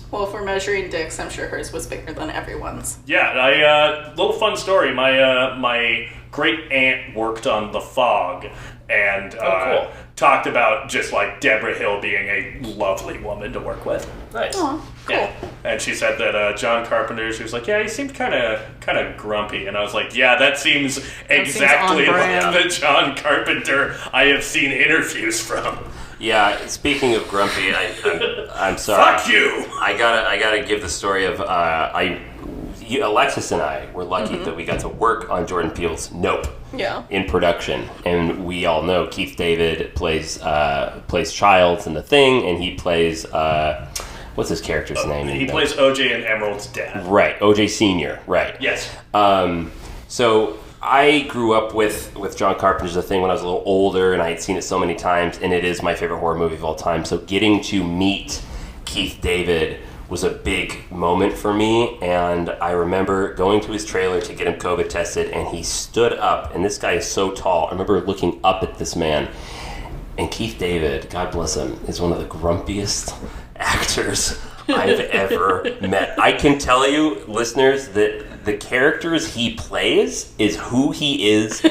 E: Well, if we're measuring dicks, I'm sure hers was bigger than everyone's.
D: Yeah, little fun story. My great aunt worked on The Fog and
C: cool.
D: talked about just like Deborah Hill being a lovely woman to work with.
C: Nice.
E: Oh, cool.
D: Yeah. And she said that John Carpenter, she was like, yeah, he seemed kind of grumpy. And I was like, yeah, that seems exactly like the John Carpenter I have seen interviews from.
C: Yeah, speaking of grumpy, I'm sorry.
D: Fuck you!
C: I gotta give the story of Alexis and I were lucky that we got to work on Jordan Peele's Nope.
E: Yeah.
C: In production, and we all know Keith David plays Childs in The Thing, and he plays what's his character's name?
D: He plays OJ and Emerald's dad.
C: Right, OJ Senior. Right.
D: Yes.
C: So I grew up with John Carpenter's The Thing when I was a little older, and I had seen it so many times, and it is my favorite horror movie of all time. So getting to meet Keith David was a big moment for me, and I remember going to his trailer to get him COVID tested, and he stood up, and this guy is so tall. I remember looking up at this man, and Keith David, God bless him, is one of the grumpiest actors I've ever met. I can tell you, listeners, that the characters he plays is who he is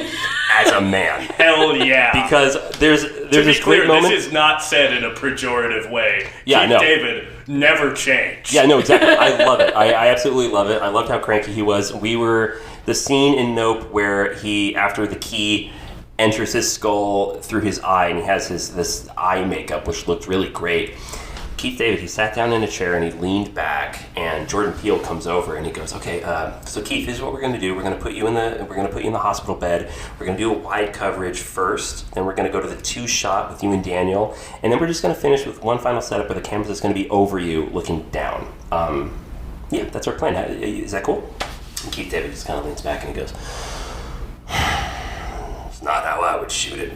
C: as a man.
D: Hell yeah.
C: Because there's this
D: clear,
C: great moment.
D: This is not said in a pejorative way.
C: Yeah,
D: Keith
C: no.
D: David never changed.
C: Yeah, no, exactly. I love it. I absolutely love it. I loved how cranky he was. The scene in Nope where he, after the key, enters his skull through his eye, and he has this eye makeup, which looked really great. Keith David, he sat down in a chair and he leaned back, and Jordan Peele comes over and he goes, "Okay, so Keith, this is what we're going to do. We're going to put you in the hospital bed. We're going to do a wide coverage first. Then we're going to go to the 2-shot with you and Daniel, and then we're just going to finish with one final setup where the camera's just going to be over you, looking down. Yeah, that's our plan. Is that cool?" And Keith David just kind of leans back and he goes, "It's not how I would shoot it."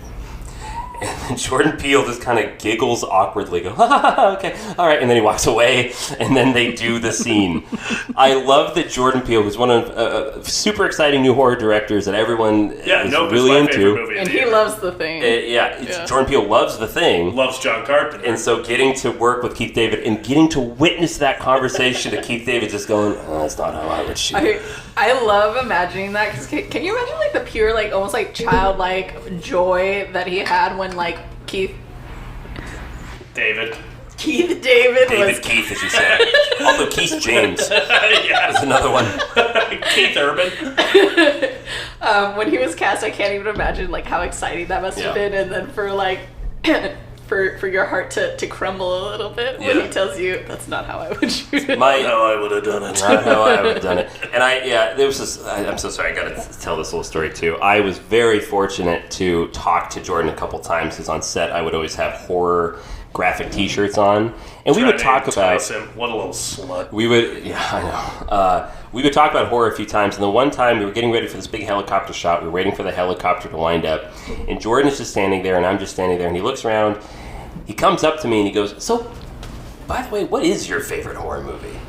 C: And then Jordan Peele just kind of giggles awkwardly, go, ha, ha, ha, okay, all right, and then he walks away, and then they do the scene. I love that Jordan Peele, who's one of super exciting new horror directors that everyone is really into.
E: And he loves The Thing.
C: Jordan Peele loves The Thing.
D: Loves John Carpenter.
C: And so getting to work with Keith David and getting to witness that conversation to Keith David just going, oh, that's not how I would shoot.
E: I love imagining that, because can you imagine like the pure, like almost like childlike joy that he had when like Keith
D: David
E: was
C: Keith, as you said. Although Keith James is another one.
D: Keith Urban.
E: When he was cast, I can't even imagine like how exciting that must have been, and then for like for your heart to crumble a little bit when he tells you that's not how I would shoot it.
C: Not how I would have done it. Not how I would have done it. And there was this. I'm so sorry. I got to tell this little story too. I was very fortunate to talk to Jordan a couple times, because on set I would always have horror graphic T-shirts on, and we would talk about
D: him. What a little slut.
C: We would, I know. We would talk about horror a few times, and the one time we were getting ready for this big helicopter shot, we were waiting for the helicopter to wind up, and Jordan is just standing there, and I'm just standing there, and he looks around, he comes up to me, and he goes, so, by the way, what is your favorite horror movie?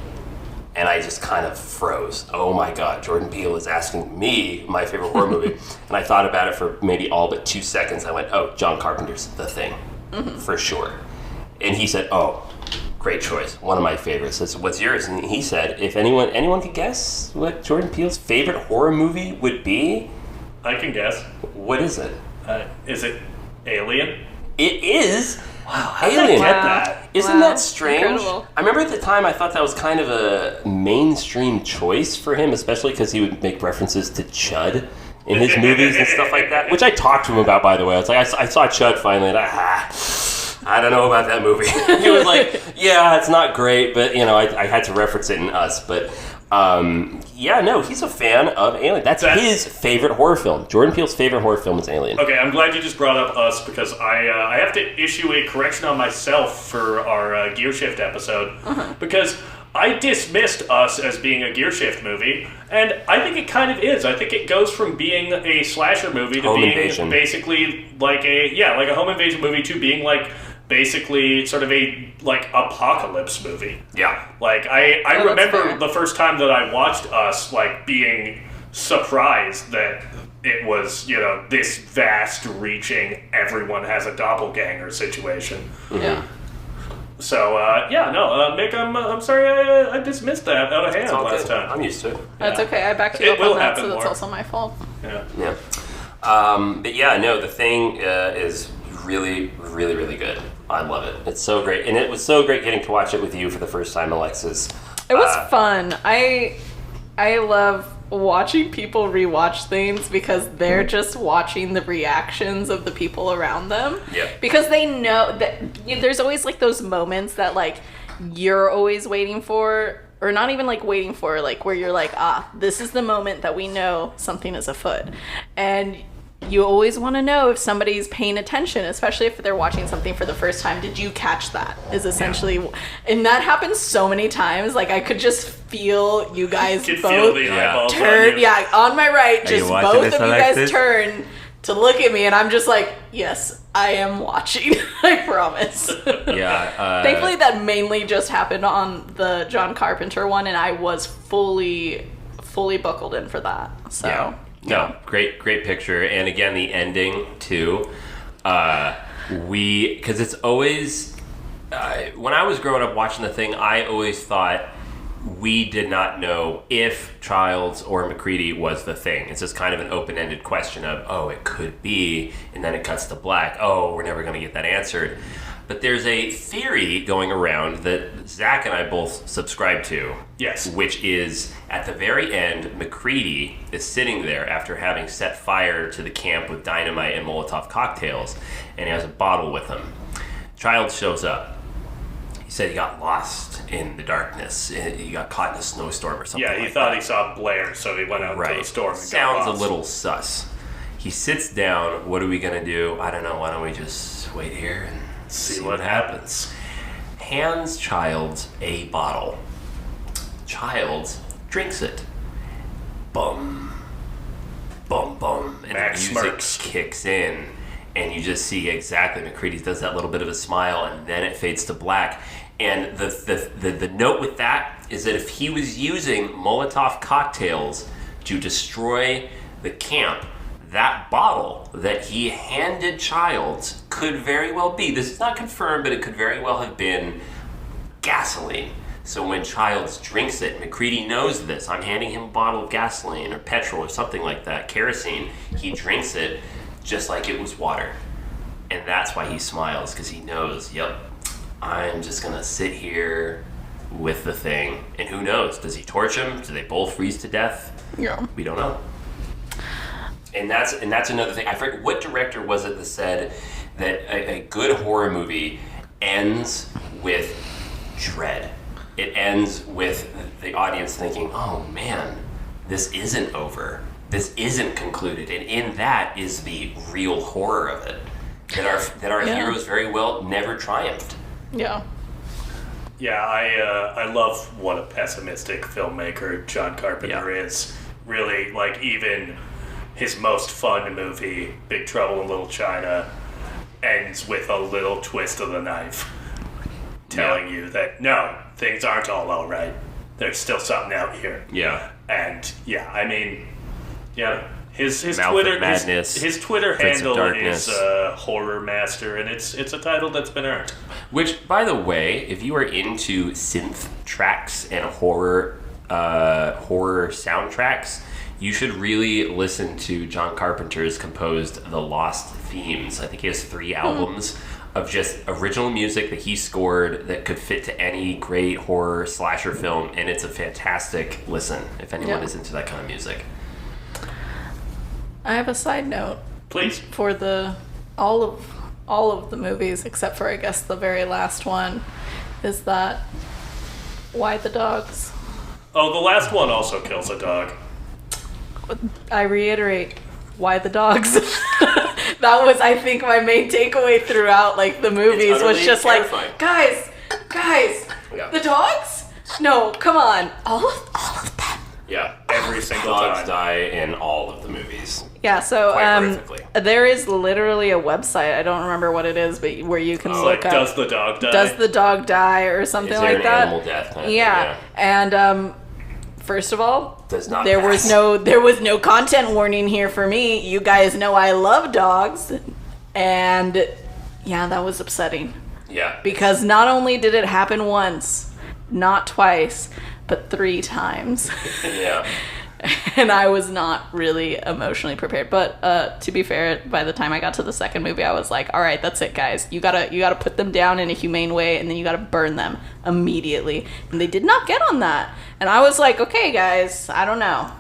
C: And I just kind of froze. Oh my God, Jordan Peele is asking me my favorite horror movie. And I thought about it for maybe all but 2 seconds. I went, oh, John Carpenter's The Thing, for sure. And he said, oh, great choice. One of my favorites. I said, what's yours? And he said, if anyone could guess what Jordan Peele's favorite horror movie would be?
D: I can guess.
C: What is it?
D: Is it Alien?
C: It is.
D: Wow, how did I
C: Alien.
D: get that?
C: Isn't that strange?
E: Incredible.
C: I remember at the time I thought that was kind of a mainstream choice for him, especially because he would make references to Chud in his movies and stuff like that, which I talked to him about, by the way. I was like, I saw Chud finally, and I don't know about that movie. He was like, yeah, it's not great, but, I had to reference it in Us. But, he's a fan of Alien. That's his favorite horror film. Jordan Peele's favorite horror film is Alien.
D: Okay, I'm glad you just brought up Us, because I have to issue a correction on myself for our Gear Shift episode, because I dismissed Us as being a Gear Shift movie, and I think it kind of is. I think it goes from being a slasher movie to being basically like a home invasion movie to being like basically sort of a like apocalypse movie.
C: Yeah.
D: Like I remember the first time that I watched Us, like being surprised that it was, this vast reaching everyone has a doppelganger situation.
E: Yeah.
D: So, Mick, I'm sorry I dismissed that out of hand last time.
C: I'm used to it.
E: That's okay. I backed you up on that, so that's also my fault.
D: Yeah.
C: The Thing is really, really, really good. I love it. It's so great. And it was so great getting to watch it with you for the first time, Alexis.
E: It was fun. I love watching people rewatch things, because they're just watching the reactions of the people around them.
C: Yeah.
E: Because they know that there's always like those moments that like you're always waiting for, or not even like waiting for, like where you're like, this is the moment that we know something is afoot. And you always want to know if somebody's paying attention, especially if they're watching something for the first time. Did you catch that? Is essentially, and that happens so many times. Like I could just feel you guys both
D: feel the eyeballs
E: turn.
D: on you.
E: On my right, just both of you guys
F: Alexis?
E: turn to look at me, and I'm just like, yes, I am watching. I promise.
C: Yeah.
E: Thankfully, that mainly just happened on the John Carpenter one, and I was fully buckled in for that. So.
C: Yeah. No, great picture. And again, the ending, too. Because it's always... when I was growing up watching The Thing, I always thought we did not know if Childs or McCready was the thing. It's just kind of an open-ended question of, it could be, and then it cuts to black. We're never going to get that answered. But there's a theory going around that Zach and I both subscribe to.
D: Yes.
C: Which is, at the very end, McCready is sitting there after having set fire to the camp with dynamite and Molotov cocktails, and he has a bottle with him. Child shows up. He said he got lost in the darkness. He got caught in a snowstorm or something.
D: Yeah, he thought he saw Blair, so he went out to the storm and
C: Sounds
D: got lost.
C: a little sus. He sits down. What are we going to do? I don't know. Why don't we just wait here and see what happens? Hands Childs a bottle. Childs drinks it. Bum, bum, bum, and
D: Max
C: the music
D: smirks.
C: kicks in, and you just see exactly McCready does that little bit of a smile, and then it fades to black. And the note with that is that if he was using Molotov cocktails to destroy the camp, that bottle that he handed Childs could very well be, this is not confirmed, but it could very well have been gasoline. So when Childs drinks it, McCready knows this. I'm handing him a bottle of gasoline or petrol or something like that, kerosene. He drinks it just like it was water. And that's why he smiles, because he knows, yep, I'm just gonna sit here with the thing. And who knows? Does he torch him? Do they both freeze to death?
E: Yeah.
C: We don't know. And that's another thing. I forget what director was it that said that a good horror movie ends with dread. It ends with the audience thinking, oh man, this isn't over. This isn't concluded. And in that is the real horror of it. That our heroes very well never triumphed.
E: Yeah.
D: Yeah, I love what a pessimistic filmmaker John Carpenter is. Really, like, even his most fun movie, Big Trouble in Little China, ends with a little twist of the knife telling you that, no, things aren't all right. There's still something out here.
C: Yeah.
D: And, yeah, I mean, yeah, his
C: Mouth
D: Twitter
C: of Madness,
D: his Twitter
C: Prince of
D: handle
C: Darkness.
D: is Horror Master, and it's a title that's been earned.
C: Which, by the way, if you are into synth tracks and horror soundtracks, you should really listen to John Carpenter's composed The Lost Themes. I think he has 3 albums of just original music that he scored that could fit to any great horror slasher film, and it's a fantastic listen if anyone is into that kind of music.
E: I have a side note.
D: Please.
E: For all of the movies, except for I guess the very last one, is that why the dogs?
D: Oh, the last one also kills a dog.
E: I reiterate, why the dogs? That was, I think, my main takeaway throughout like the movies was just
C: terrifying.
E: like, guys,
C: Yeah.
E: the dogs? No, come on, all of them.
C: Yeah.
D: Every single
C: Dogs
D: time.
C: die in all of the movies.
E: Yeah, so
C: Quite horrifically.
E: there is literally a website, I don't remember what it is, but where you can look
D: Like,
E: up
D: does the dog die?
E: does the dog die or something
C: Is there
E: like
C: an
E: that.
C: animal death kind of
E: Yeah,
C: thing?
E: and first of all,
C: Does not
E: there
C: pass.
E: was no content warning here for me. You guys know I love dogs, and yeah, that was upsetting
C: Yeah.
E: because not only did it happen once, not twice, but 3 times.
C: Yeah.
E: And I was not really emotionally prepared. But to be fair, by the time I got to the second movie, I was like, all right, that's it, guys. You gotta put them down in a humane way, and then you gotta burn them immediately. And they did not get on that. And I was like, okay, guys, I don't know.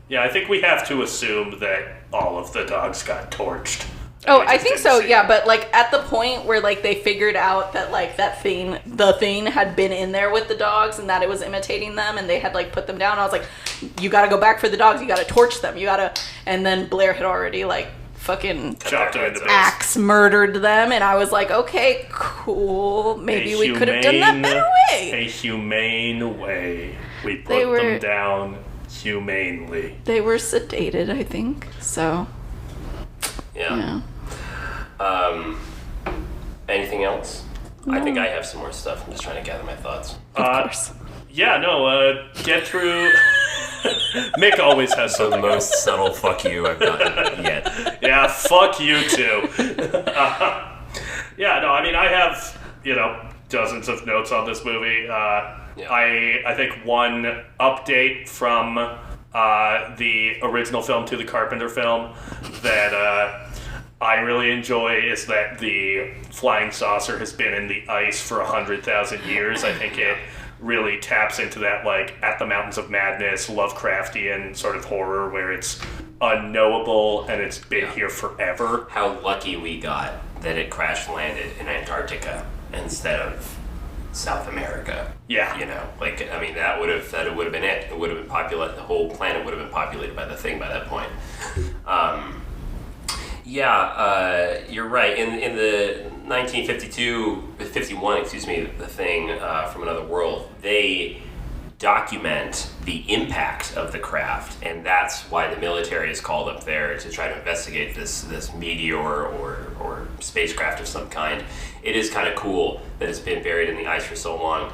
D: Yeah, I think we have to assume that all of the dogs got torched.
E: Oh,
D: We
E: I
D: just
E: think
D: didn't
E: so,
D: see
E: yeah,
D: it.
E: but like at the point where like they figured out that like the thing had been in there with the dogs and that it was imitating them and they had like put them down, I was like, you gotta go back for the dogs, you gotta torch them, and then Blair had already like fucking
D: Chopped them into bits.
E: axe murdered them, and I was like, okay, cool, maybe we could have done that better way.
D: A humane way. We
E: They
D: put
E: were-
D: them down humanely.
E: They were sedated, I think, so,
C: Yeah.
E: yeah.
C: Anything else? I think I have some more stuff. I'm just trying to gather my thoughts.
E: Of course.
D: Yeah, no, get through... Mick always has
C: So the
D: something.
C: most subtle fuck you I've gotten yet.
D: Yeah, fuck you too. Yeah, no, I mean, I have, dozens of notes on this movie. I think one update from the original film to the Carpenter film that I really enjoy is that the flying saucer has been in the ice for 100,000 years. I think it really taps into that, like, at the Mountains of Madness, Lovecraftian sort of horror where it's unknowable and it's been here forever.
C: How lucky we got that it crash landed in Antarctica instead of South America.
D: Yeah.
C: That would have been it. It would have been populated. The whole planet would have been populated by the thing by that point. You're right. In the 1951, the thing from Another World, they document the impact of the craft, and that's why the military is called up there to try to investigate this meteor or spacecraft of some kind. It is kind of cool that it's been buried in the ice for so long,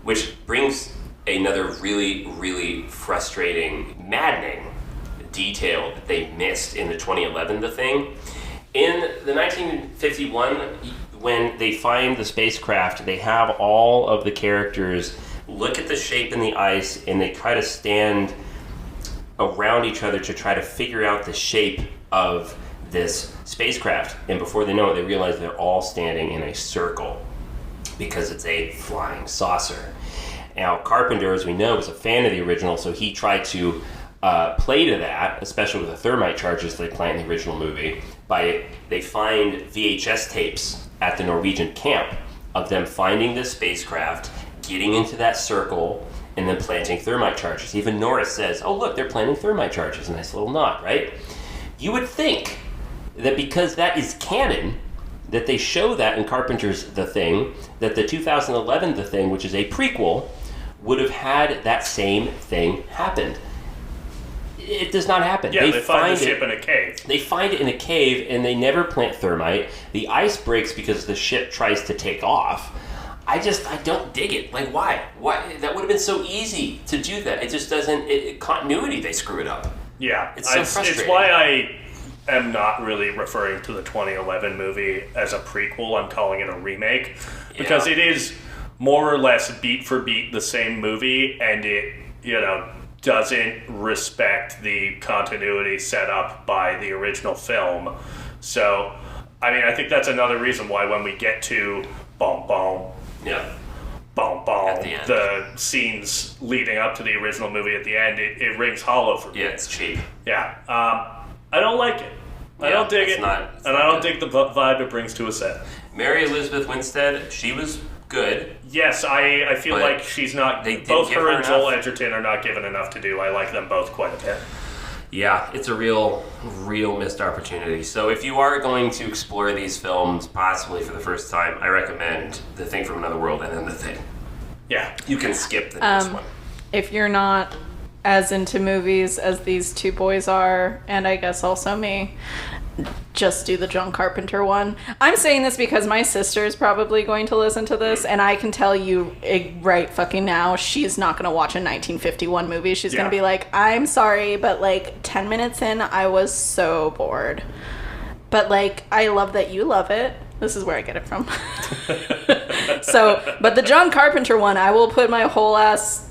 C: which brings another really, really frustrating, maddening detail that they missed in the 2011 The Thing. In the 1951, when they find the spacecraft, they have all of the characters look at the shape in the ice, and they try to stand around each other to try to figure out the shape of this spacecraft. And before they know it, they realize they're all standing in a circle because it's a flying saucer. Now, Carpenter, as we know, was a fan of the original, so he tried to play to that, especially with the thermite charges they plant in the original movie. They find VHS tapes at the Norwegian camp of them finding this spacecraft, getting into that circle, and then planting thermite charges. Even Norris says, oh look, they're planting thermite charges. A nice little nod, right? You would think that because that is canon, that they show that in Carpenter's The Thing, that the 2011 The Thing, which is a prequel, would have had that same thing happen. It does not happen.
D: Yeah, they find the ship in a cave.
C: They find it in a cave, and they never plant thermite. The ice breaks because the ship tries to take off. I don't dig it. Like, why? Why? That would have been so easy to do that. It just doesn't... continuity, they screw it up.
D: Yeah.
C: It's so frustrating.
D: It's why I am not really referring to the 2011 movie as a prequel. I'm calling it a remake. Because it is more or less beat for beat the same movie, and it, doesn't respect the continuity set up by the original film. So, I think that's another reason why when we get to boom, boom, boom, boom, the scenes leading up to the original movie at the end, it rings hollow for me.
C: Yeah, it's cheap.
D: Yeah. I don't like it. I don't dig it. And I don't dig the vibe it brings to a set.
C: Mary Elizabeth Winstead, she was good.
D: Yes, I feel like she's not... Both her and Joel Edgerton are not given enough to do. I like them both quite a bit.
C: Yeah, it's a real missed opportunity. So if you are going to explore these films, possibly for the first time, I recommend The Thing from Another World and then The Thing.
D: Yeah.
C: You can skip the next one.
E: If you're not as into movies as these two boys are, and I guess also me, just do the John Carpenter one. I'm saying this because my sister is probably going to listen to this, and I can tell you right fucking now, she's not going to watch a 1951 movie. She's going to be like, I'm sorry, but 10 minutes in, I was so bored. But I love that you love it. This is where I get it from. But the John Carpenter one, I will put my whole ass...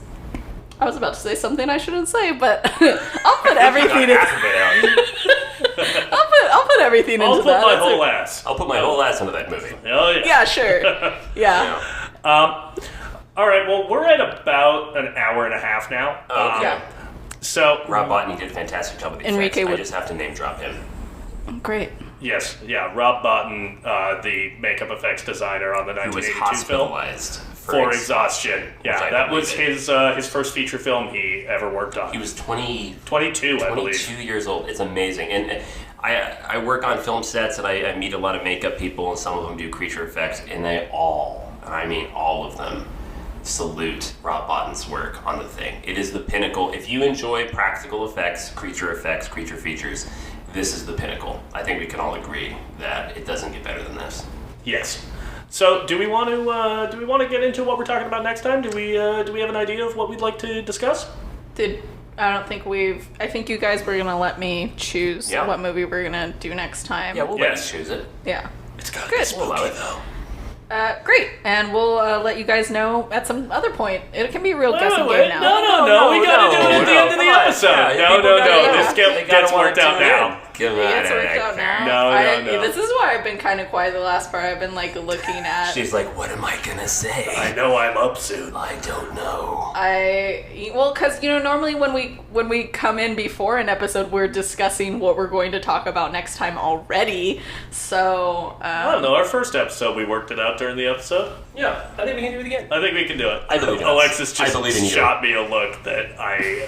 E: I was about to say something I shouldn't say, but I'll put everything in. I'll put everything into that.
D: I'll put my whole ass.
C: I'll put my whole ass into that movie.
D: Oh yeah.
E: Yeah, sure. Yeah.
D: All right. Well, we're at about an hour and a half now.
C: Okay.
D: So
C: Rob Bottin did a fantastic job with the
E: Enrique
C: effects. I just have to name drop him.
E: Great.
D: Yes. Yeah. Rob Bottin, the makeup effects designer on the 1982 film. For exhaustion. Yeah, that was his first feature film he ever worked on.
C: He was 22,
D: I believe.
C: 22 years old. It's amazing. And I work on film sets, and I meet a lot of makeup people, and some of them do creature effects, and they all of them, salute Rob Bottin's work on The Thing. It is the pinnacle. If you enjoy practical effects, creature features, this is the pinnacle. I think we can all agree that it doesn't get better than this.
D: Yes. So, do we want to get into what we're talking about next time? Do we have an idea of what we'd like to discuss?
E: I think you guys were gonna let me choose what movie we're gonna do next time.
C: Yeah, we'll let you choose it.
E: Yeah.
D: It's gotta
E: Good.
D: be spooky though.
E: Great, and we'll let you guys know at some other point. It can be a real guessing game now.
D: No, we gotta do it at the end of the episode.
C: Yeah,
D: This gets worked out now.
E: It's worked out now.
D: No.
E: This is why I've been kind of quiet the last part. I've been looking at.
C: She's like, what am I gonna say?
D: I know I'm up soon.
C: I don't know.
E: Because normally when we come in before an episode, we're discussing what we're going to talk about next time already. So
D: I don't know. Our first episode, we worked it out during the episode.
C: Yeah, I think we can do it again.
D: I think we can do it.
C: I believe in us.
D: Alexis
C: I believe in
D: just
C: you.
D: shot me a look that I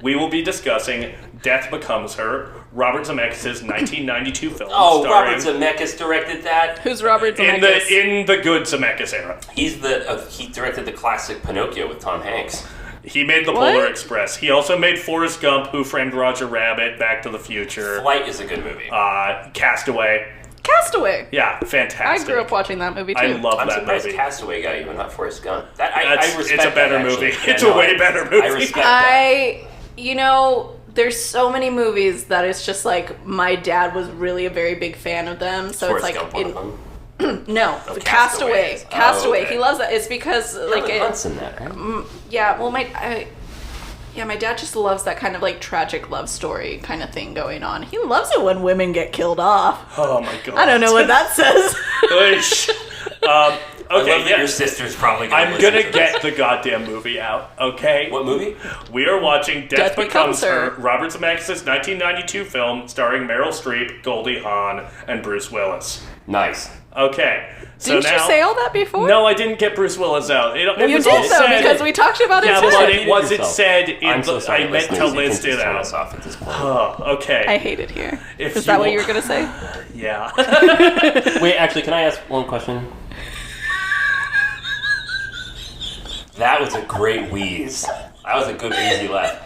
D: we will be discussing Death Becomes Her, Robert Zemeckis' 1992 film.
C: Oh,
D: starring
C: Robert Zemeckis directed that?
E: Who's Robert Zemeckis?
D: In the good Zemeckis era.
C: He's he directed the classic Pinocchio with Tom Hanks.
D: He made The Polar Express. He also made Forrest Gump, Who Framed Roger Rabbit, Back to the Future.
C: Flight is a good movie.
D: Castaway.
E: Castaway.
D: Yeah, fantastic.
E: I grew up watching that movie too.
D: I love
C: I'm
D: that
C: surprised
D: movie.
C: Castaway got you, and not Forrest Gump. I respect
D: it's a better
C: that,
D: movie.
C: actually.
D: It's a way better movie.
C: I respect that.
E: There's so many movies that it's just like my dad was really a very big fan of them. So
C: Forrest
E: it's like
C: Gump, one of them.
E: no,
C: Oh,
E: Castaway.
C: Castaways.
E: Castaway.
C: Oh, okay.
E: He loves that. It's because like
C: Helen Hunt's in that, right?
E: yeah. Well, my dad just loves that kind of like tragic love story kind of thing going on. He loves it when women get killed off.
D: Oh my god.
E: I don't know what that says.
C: I love that your sister's probably going to
D: I'm gonna get the goddamn movie out, okay?
C: What movie?
D: We are watching Death Becomes Her,
E: Her.
D: Robert Zemeckis' 1992 film starring Meryl Streep, Goldie Hawn, and Bruce Willis.
C: Nice.
D: Okay. So
E: Didn't you say all that before?
D: No, I didn't get Bruce Willis out. It
E: You
D: was
E: did
D: all
E: though,
D: said.
E: because we talked about it
D: Yeah,
E: too.
D: but it
C: Repeat
D: wasn't
C: yourself.
D: said in
C: I'm so sorry,
D: I meant to
C: listeners. You can
D: list it
C: just turn
D: out.
C: us off at this point.
D: Oh, okay.
E: I hate it here.
D: If
E: Is that
D: you
E: what
D: will-
E: you were gonna say?
D: Yeah.
C: Wait, actually, can I ask one question? That was a great wheeze. That was a good easy laugh.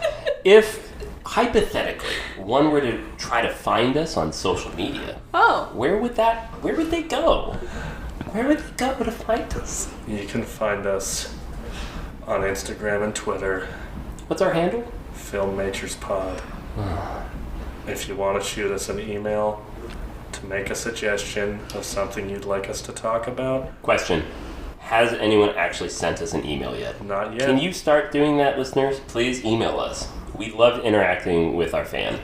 C: If, hypothetically, one were to try to find us on social media, where would they go? Where would they go to find us?
D: You can find us on Instagram and Twitter.
C: What's our handle?
D: FilmMajorsPod. If you want to shoot us an email to make a suggestion of something you'd like us to talk about.
C: Question. Has anyone actually sent us an email yet?
D: Not yet.
C: Can you start doing that, listeners? Please email us. We love interacting with our fan.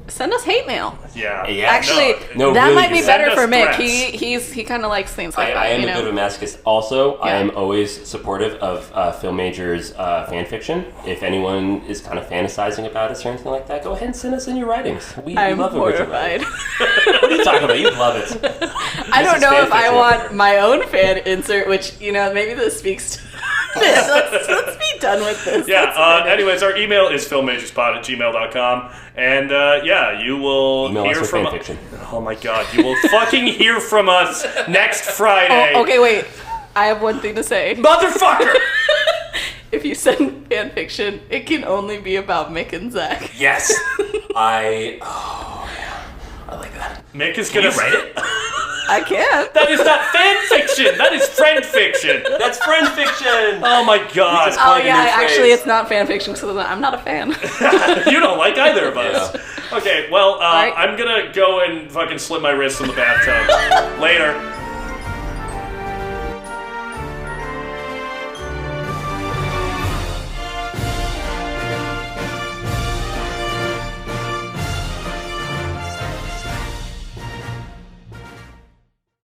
E: Send us hate mail.
D: Yeah.
E: Actually,
C: No,
E: that
C: really
E: might be
C: do.
E: better
D: Send
E: for
D: us
E: Mick.
D: threats.
E: He kind of likes things like
C: I
E: that.
C: am
E: you
C: a
E: know?
C: bit of a masochist. Also, I
E: Yeah.
C: am always supportive of Film Major's fan fiction. If anyone is kind of fantasizing about us or anything like that, go ahead and send us in your writings. We
E: I'm
C: love original
E: horrified.
C: writing. What are you talking about? You love it.
E: I
C: This
E: don't
C: is
E: know
C: fan
E: if I
C: fiction.
E: want my own fan insert, which, maybe this speaks to this. Let's be done with this.
D: Yeah, anyways, our email is filmmajorspod@gmail.com. And, you will
C: Email
D: hear
C: us for
D: from
C: fan fiction.
D: Oh my god, you will fucking hear from us next Friday.
E: Oh, okay, wait. I have one thing to say.
D: Motherfucker!
E: If you send fan fiction, it can only be about Mick and Zach.
C: Yes. I like that.
D: Mick is gonna
C: write it?
E: I can.
D: That is not fan fiction! That is friend fiction!
C: That's friend fiction.
D: Oh my god.
C: just-
E: Oh
C: Plug in
E: yeah,
C: your
E: actually
C: phrase.
E: it's not fan fiction because I'm not a fan.
D: You don't like either of us. Okay, well,
E: right.
D: I'm gonna go and fucking slit my wrists in the bathtub. Later.